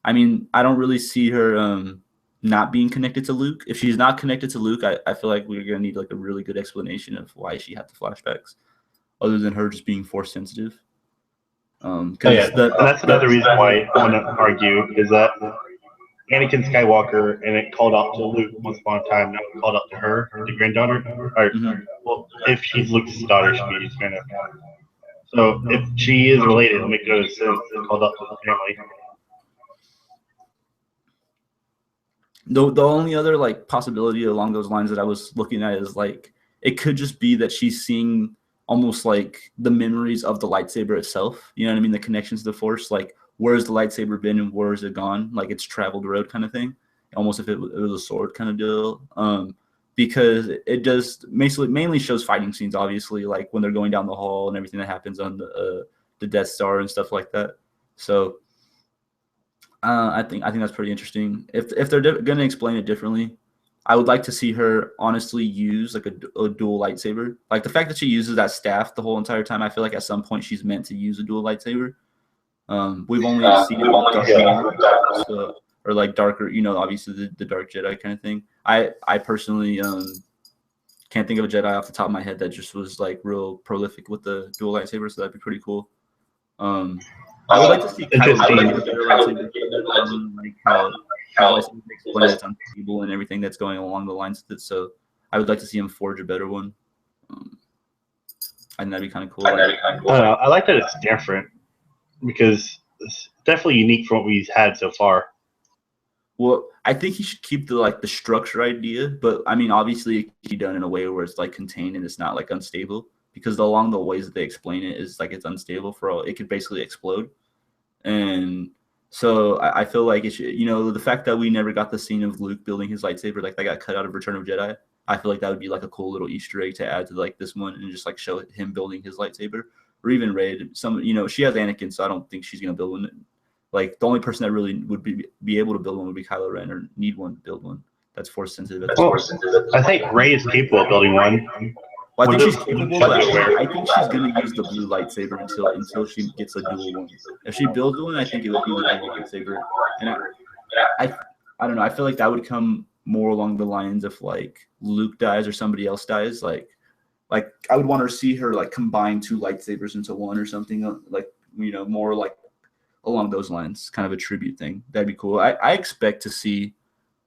I mean, I don't really see her not being connected to Luke. If she's not connected to Luke, I feel like we're gonna need like a really good explanation of why she had the flashbacks, other than her just being Force sensitive. That's another reason why I want to argue is that Anakin Skywalker and it called out to Luke once upon a time, now it called out to her, the granddaughter. Or, well, if she's Luke's daughter, she'd be his granddaughter. So if she is related, it'll make good sense. It's called out to the family. The only other like possibility along those lines that I was looking at is like it could just be that she's seeing almost like the memories of the lightsaber itself. You know what I mean? The connections to the Force, like where's the lightsaber been and where is it gone? Like it's traveled road kind of thing. Almost if it was a sword kind of deal. because it does mainly shows fighting scenes, obviously, like when they're going down the hall and everything that happens on the Death Star and stuff like that. So I think that's pretty interesting. If they're going to explain it differently, I would like to see her honestly use like a dual lightsaber. Like the fact that she uses that staff the whole entire time, I feel like at some point she's meant to use a dual lightsaber. We've only seen it with Dark Maul, so, or like darker, obviously the Dark Jedi kind of thing. I personally can't think of a Jedi off the top of my head that just was like real prolific with the dual lightsaber, so that'd be pretty cool. I would like to see Kylo Ren get a better lightsaber, like how lightsaber explain it's unstable and everything that's going along the lines of it. So I would like to see him forge a better one. I think that'd be kind of cool. I like that it's different because it's definitely unique from what we've had so far. Well, I think he should keep the structure idea, but I mean, obviously, it can be done in a way where it's like contained and it's not like unstable. Because along the ways that they explain it is like it's unstable it could basically explode, and so I feel like it should, the fact that we never got the scene of Luke building his lightsaber, like that got cut out of Return of Jedi. I feel like that would be like a cool little Easter egg to add to like this one and just like show him building his lightsaber, or even Rey. She has Anakin, so I don't think she's gonna build one. Like the only person that really would be able to build one would be Kylo Ren, or need one to build one. That's force sensitive. I think Rey is capable of building one. Well, I think she's capable, but I think she's going to use the blue lightsaber until she gets a dual one. If she builds one, I think it would be the dual lightsaber. And I don't know. I feel like that would come more along the lines of like Luke dies or somebody else dies. Like I would want to see her like combine two lightsabers into one or something like, more like along those lines, kind of a tribute thing. That'd be cool. I expect to see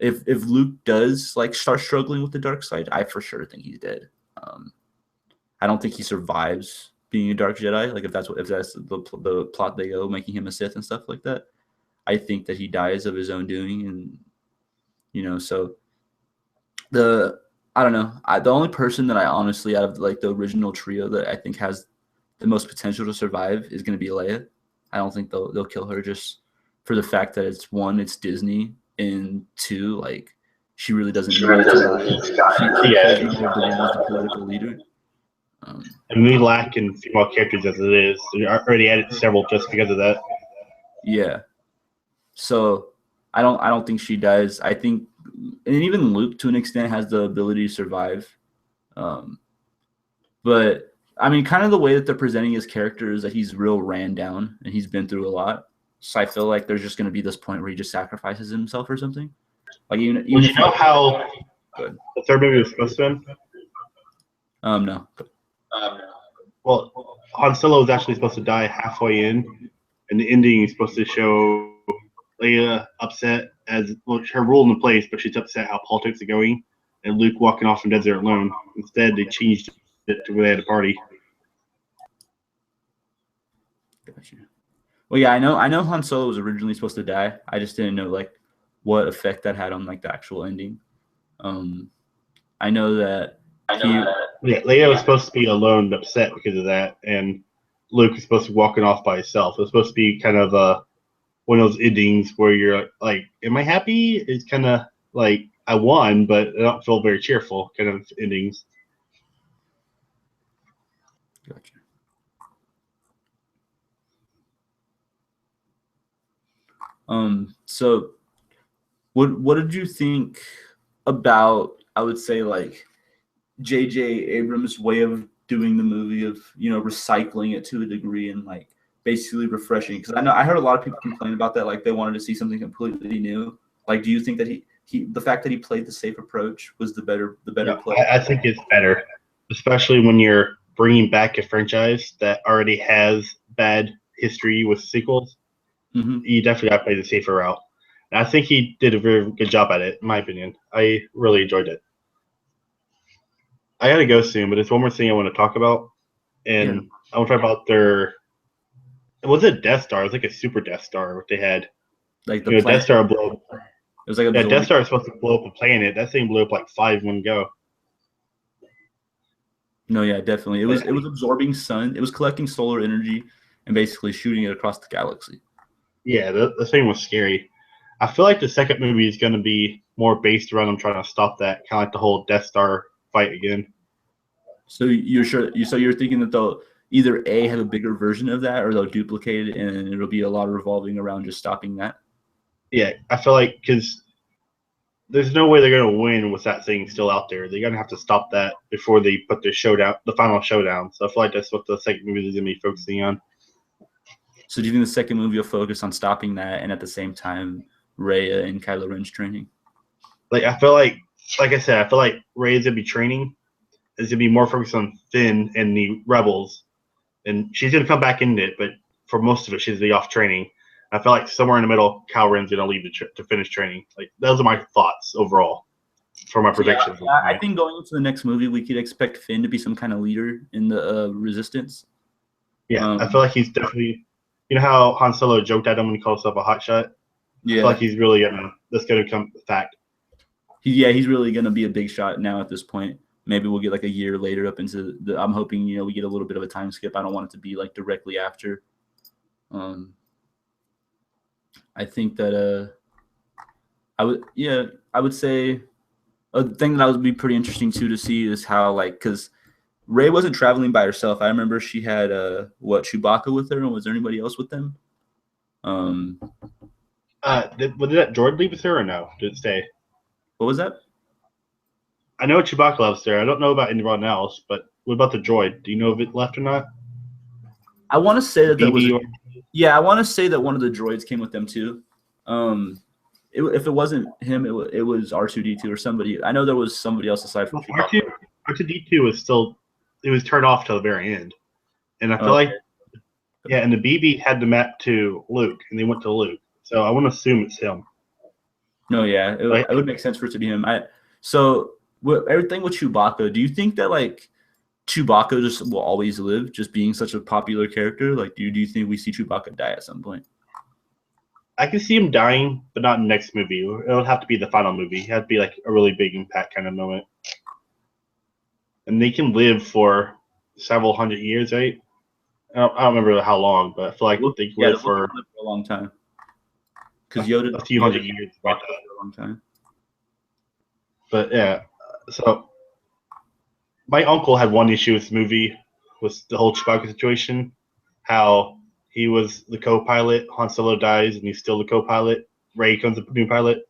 if Luke does like start struggling with the dark side, I for sure think he's dead. I don't think he survives being a Dark Jedi. Like if that's the plot they go, making him a Sith and stuff like that. I think that he dies of his own doing, and so I don't know. The only person that I honestly out of like the original trio that I think has the most potential to survive is going to be Leia. I don't think they'll kill her just for the fact that it's Disney, and two, like she really doesn't need to die. She the political leader. And we lack in female characters as it is. We already added several just because of that. Yeah. So I don't think she dies. I think, and even Luke to an extent has the ability to survive. But I mean, kind of the way that they're presenting his character is that he's real ran down and he's been through a lot. So I feel like there's just going to be this point where he just sacrifices himself or something. Like even you know how the third movie was supposed to end? No. Well, Han Solo was actually supposed to die halfway in, and the ending is supposed to show Leia upset as her rule in place, but she's upset how politics are going, and Luke walking off in desert alone. Instead, they changed it to where they had a party. Gotcha. Well, yeah, I know Han Solo was originally supposed to die. I just didn't know like what effect that had on like the actual ending. I know that Leia was supposed to be alone and upset because of that, and Luke is supposed to be walking off by himself. It was supposed to be kind of one of those endings where you're like, am I happy? It's kind of like I won, but I don't feel very cheerful kind of endings. Gotcha. So what did you think about, I would say, like J.J. Abrams' way of doing the movie, of recycling it to a degree and like basically refreshing? Because I heard a lot of people complain about that, like they wanted to see something completely new. Like, do you think that the fact that he played the safe approach was the better play? I think it's better, especially when you're bringing back a franchise that already has bad history with sequels. Mm-hmm. You definitely got to play the safer route. And I think he did a very good job at it, in my opinion. I really enjoyed it. I gotta go soon, but there's one more thing I want to talk about, and I want to talk about their. It wasn't a Death Star; it was like a super Death Star. What they had, like the Death Star blow up. It was like Death Star was supposed to blow up a planet. That thing blew up like 5 in one go. No, yeah, definitely. It was absorbing sun. It was collecting solar energy and basically shooting it across the galaxy. Yeah, the thing was scary. I feel like the second movie is going to be more based around them trying to stop that, kind of like the whole Death Star fight again. So you're sure? So you're thinking that they'll either A, have a bigger version of that, or they'll duplicate it, and it'll be a lot revolving around just stopping that. Yeah, I feel like because there's no way they're gonna win with that thing still out there. They're gonna have to stop that before they put the final showdown. So I feel like that's what the second movie is gonna be focusing on. So do you think the second movie will focus on stopping that, and at the same time, Rey and Kylo Ren's training? Like I feel like I said, I feel like Rey's gonna be training. It's gonna be more focused on Finn and the rebels, and she's gonna come back into it, but for most of it, she's gonna be off training. I feel like somewhere in the middle, Kylo Ren's gonna leave to finish training. Like those are my thoughts overall for my predictions. Yeah, I think going into the next movie, we could expect Finn to be some kind of leader in the Resistance. Yeah, I feel like he's definitely. You know how Han Solo joked at him when he called himself a hotshot? Yeah, I feel like he's really that's gonna come fact. He's really gonna be a big shot now at this point. Maybe we'll get like a year later up into the. I'm hoping we get a little bit of a time skip. I don't want it to be like directly after. I think that I would say a thing that would be pretty interesting too to see is how because Rey wasn't traveling by herself. I remember she had Chewbacca with her, and was there anybody else with them? Did that droid leave with her or no? Did it stay? What was that? I know Chewbacca left there. I don't know about anyone else, but what about the droid? Do you know if it left or not? I want to say that was. or- Yeah, I want to say that one of the droids came with them too. If it wasn't him, it was R2D2 or somebody. I know there was somebody else aside from Chewbacca. R2D2 was still. It was turned off till the very end, and I feel like, yeah, and the BB had the map to Luke, and they went to Luke. So I want to assume it's him. No, yeah, it would make sense for it to be him. Everything with Chewbacca, do you think that Chewbacca just will always live, just being such a popular character? Do you think we see Chewbacca die at some point? I can see him dying, but not in the next movie. It would have to be the final movie. It had to be like a really big impact kind of moment. And they can live for several hundred years, right? I don't remember how long, but I feel like they can live for a long time. Because Yoda, a few hundred years, for a long time. But yeah, so my uncle had one issue with the movie, was the whole Chewbacca situation. How he was the co-pilot, Han Solo dies, and he's still the co-pilot. Rey becomes the new pilot.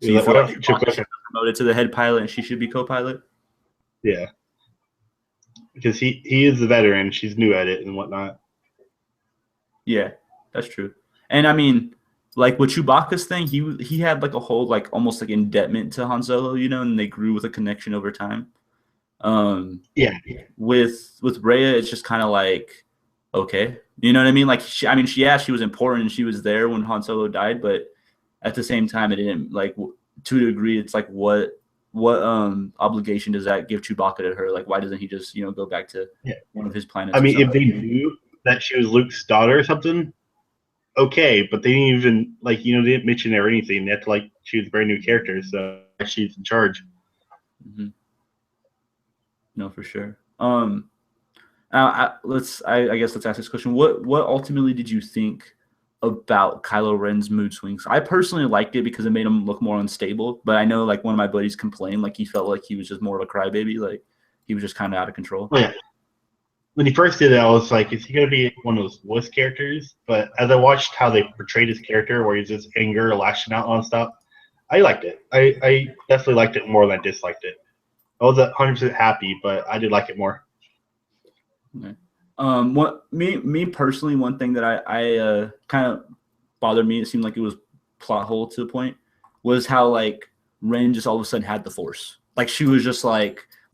So you feel like Chewbacca should be promoted to the head pilot, and she should be co-pilot? Yeah, because he is the veteran, she's new at it and whatnot. Yeah, that's true. And I mean, with Chewbacca's thing, he had a whole almost indebtment to Han Solo, and they grew with a connection over time. Yeah. With Rey, it's just kind of okay, you know what I mean? She was important and she was there when Han Solo died, but at the same time, it didn't to a degree. It's what obligation does that give Chewbacca to her? Why doesn't he just go back to one of his planets? I mean, if they knew that she was Luke's daughter or something, okay, but they didn't even they didn't mention her or anything. They had to choose a brand new character, so she's in charge. Mm-hmm. No, for sure. I guess let's ask this question. What ultimately did you think about Kylo Ren's mood swings? I personally liked it because it made him look more unstable. But I know one of my buddies complained he felt like he was just more of a crybaby, he was just kind of out of control. Oh, yeah. When he first did it, I was like, is he going to be one of those wuss characters? But as I watched how they portrayed his character, where he's just anger, lashing out on stuff, I liked it. I definitely liked it more than I disliked it. I was 100% happy, but I did like it more. Okay. Me personally, one thing that I kind of bothered me, it seemed like it was plot hole to the point, was how Ren just all of a sudden had the Force. She was just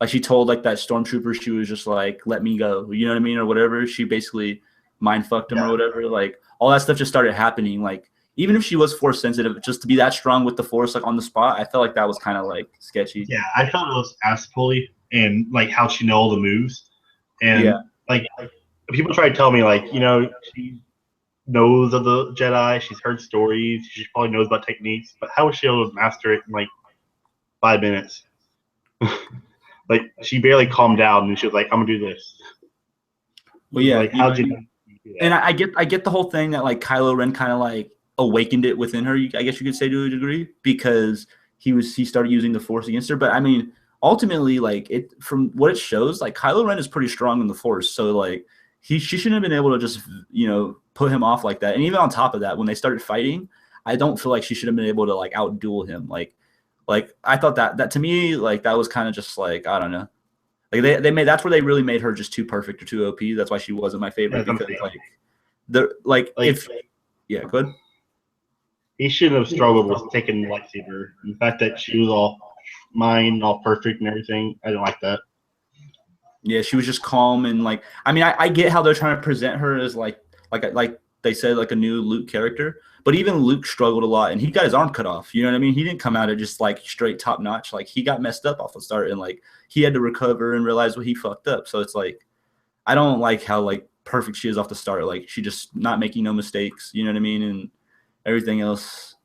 she told that stormtrooper, she was just let me go, you know what I mean, or whatever. She basically mind fucked him or whatever. All that stuff just started happening. Even if she was Force sensitive, just to be that strong with the Force on the spot, I felt that was kind of sketchy. Yeah, I thought it was ass-pully, and how she know all the moves, and people try to tell me she knows of the Jedi, she's heard stories, she probably knows about techniques, but how was she able to master it in 5 minutes? She barely calmed down, and she was like, "I'm gonna do this." Well, yeah. How'd you do that? And I get the whole thing that Kylo Ren kind of awakened it within her. I guess you could say to a degree, because he started using the Force against her. But I mean, ultimately, like from what it shows, like Kylo Ren is pretty strong in the Force. So like she shouldn't have been able to just put him off like that. And even on top of that, when they started fighting, I don't feel like she should have been able to like outduel him. Like I thought that to me, like that was kind of just like, I don't know. Like they made, that's where they really made her just too perfect or too OP. That's why she wasn't my favorite, because like if yeah, good. He shouldn't have struggled with taking the lightsaber. The fact that she was all mine, all perfect and everything, I didn't like that. Yeah, she was just calm and like, I mean, I get how they're trying to present her as like they said, like a new Luke character, but even Luke struggled a lot, and he got his arm cut off. You know what I mean? He didn't come out of just like straight top notch. Like he got messed up off the start, and like he had to recover and realize what he fucked up. So it's like, I don't like how like perfect she is off the start. Like she just not making no mistakes. You know what I mean? And everything else,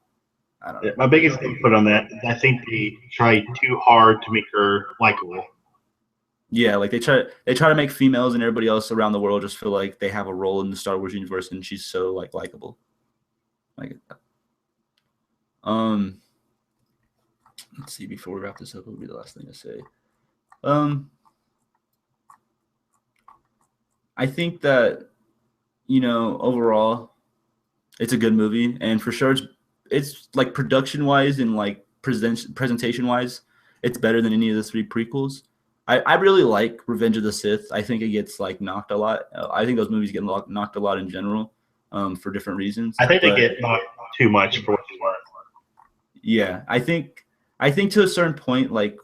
I don't know. My biggest input on that, I think they tried too hard to make her likable. Yeah, like they try to make females and everybody else around the world just feel like they have a role in the Star Wars universe, and she's so like likable. Like, let's see. Before we wrap this up, what would be the last thing to say? I think that overall, it's a good movie, and for sure, it's like production wise and like presentation wise, it's better than any of the 3 prequels. I really like Revenge of the Sith. I think it gets like knocked a lot. I think those movies get knocked a lot in general, for different reasons. I think they get knocked too much for what they were. Yeah, I think to a certain point, like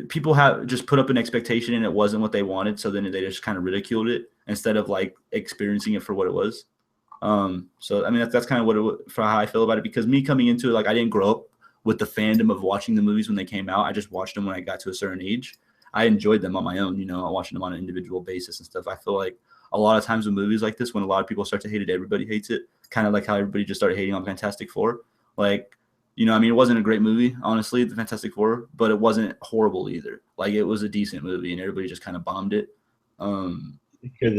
people have just put up an expectation and it wasn't what they wanted, so then they just kind of ridiculed it instead of like experiencing it for what it was. So I mean that's kind of for how I feel about it, because me coming into it, like I didn't grow up with the fandom of watching the movies when they came out. I just watched them when I got to a certain age. I enjoyed them on my own, watching them on an individual basis and stuff. I feel like a lot of times with movies like this, when a lot of people start to hate it, everybody hates it. Kind of like how everybody just started hating on Fantastic Four. Like, I mean, it wasn't a great movie, honestly, the Fantastic Four, but it wasn't horrible either. Like, it was a decent movie, and everybody just kind of bombed it. Because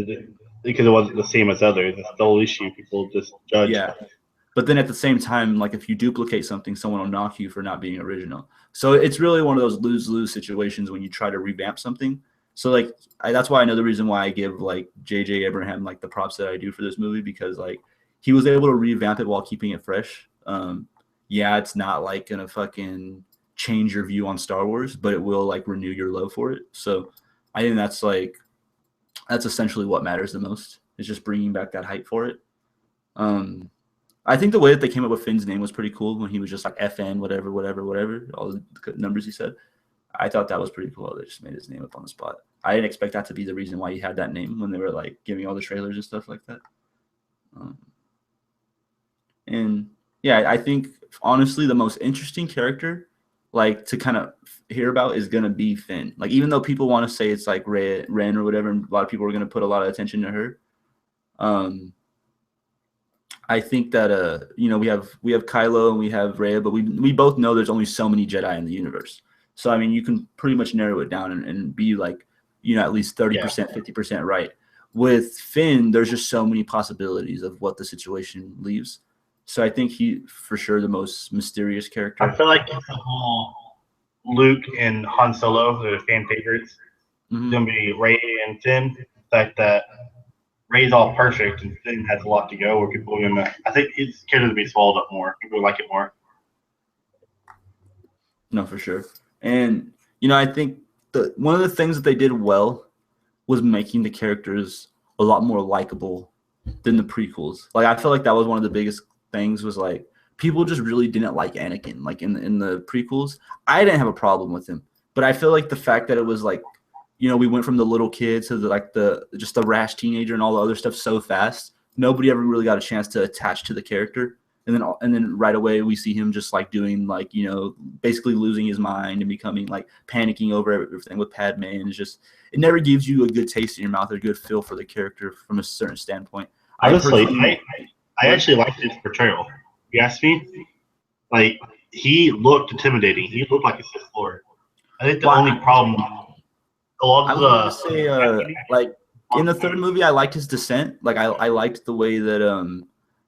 it wasn't the same as others. That's the whole issue. People just judge. Yeah. But then at the same time, like if you duplicate something, someone will knock you for not being original. So it's really one of those lose-lose situations when you try to revamp something. So like that's why I know the reason why I give like J.J. Abraham like the props that I do for this movie, because like he was able to revamp it while keeping it fresh. Yeah, it's not like gonna fucking change your view on Star Wars, but it will like renew your love for it. So I think that's essentially what matters the most, is just bringing back that hype for it. I think the way that they came up with Finn's name was pretty cool, when he was just like FN, whatever, all the numbers he said. I thought that was pretty cool. They just made his name up on the spot. I didn't expect that to be the reason why he had that name when they were like giving all the trailers and stuff like that. And yeah, I think honestly the most interesting character like to kind of hear about is gonna be Finn. Like even though people want to say it's like Ren or whatever, and a lot of people are gonna put a lot of attention to her. I think that we have Kylo and we have Rey, but we both know there's only so many Jedi in the universe. So I mean, you can pretty much narrow it down and be like, at least 30%, 50% right. With Finn, there's just so many possibilities of what the situation leaves. So I think he, for sure, the most mysterious character. I feel like the whole Luke and Han Solo, the fan favorites, Mm-hmm. It's gonna be Rey and Finn. The fact that Rey's all perfect and Finn has a lot to go, where people are gonna. I think his character to be swallowed up more. People like it more. No, for sure. And I think one of the things that they did well was making the characters a lot more likable than the prequels. Like I feel like that was one of the biggest things, was like people just really didn't like Anakin. Like in the prequels, I didn't have a problem with him, but I feel like the fact that it was like, we went from the little kid to the rash teenager and all the other stuff so fast. Nobody ever really got a chance to attach to the character. And then right away we see him just like doing like, basically losing his mind and becoming like panicking over everything with Padme. And it never gives you a good taste in your mouth or a good feel for the character from a certain standpoint. Honestly, I actually liked his portrayal. If you ask me, like he looked intimidating. He looked like a Sith Lord. I think the only problem, a lot of I was gonna say, like in the third movie, I liked his descent. Like I liked the way that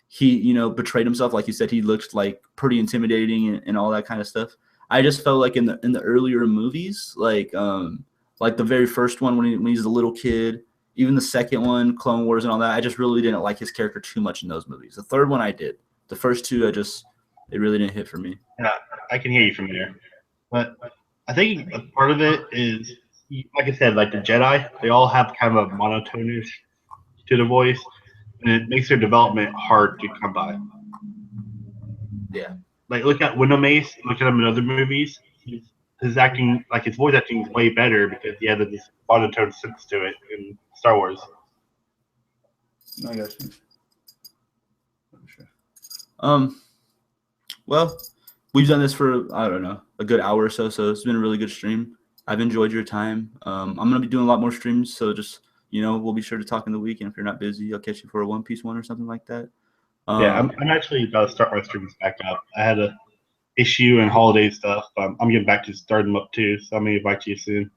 he, you know, betrayed himself. Like you said, he looked like pretty intimidating and all that kind of stuff. I just felt like in the earlier movies, like the very first one when he's a little kid, even the second one, Clone Wars and all that, I just really didn't like his character too much in those movies. The third one I did. The first two, it really didn't hit for me. Yeah, I can hear you from here. But I think a part of it is, like I said, like the Jedi, they all have kind of a monotonish to the voice, and it makes their development hard to come by. Yeah. Like look at Window Mace, look at him in other movies. His acting, like his voice acting, is way better because he had this monotone sense to it in Star Wars. I got you. Sure. Well, we've done this for, I don't know, a good hour or so. So it's been a really good stream. I've enjoyed your time. I'm gonna be doing a lot more streams, so just, you know, we'll be sure to talk in the week. And if you're not busy, I'll catch you for a One Piece one or something like that. Yeah, I'm actually about to start my streams back up. I had a issue and holiday stuff, but I'm getting back to starting them up too. So I'm gonna invite you soon.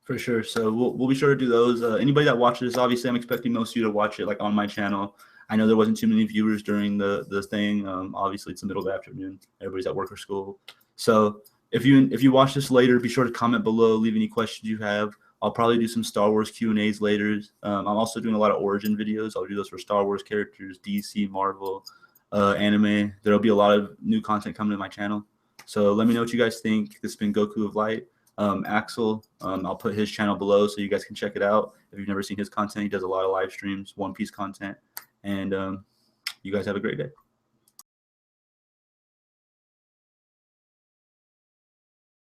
For sure. So we'll be sure to do those. Anybody that watches, obviously, I'm expecting most of you to watch it like on my channel. I know there wasn't too many viewers during the thing. Obviously, it's the middle of the afternoon. Everybody's at work or school. So if you watch this later, be sure to comment below. Leave any questions you have. I'll probably do some Star Wars Q&As later. I'm also doing a lot of origin videos. I'll do those for Star Wars characters, DC, Marvel, anime. There'll be a lot of new content coming to my channel. So let me know what you guys think. This has been Goku of Light. Axel, I'll put his channel below so you guys can check it out. If you've never seen his content, he does a lot of live streams, One Piece content. And you guys have a great day.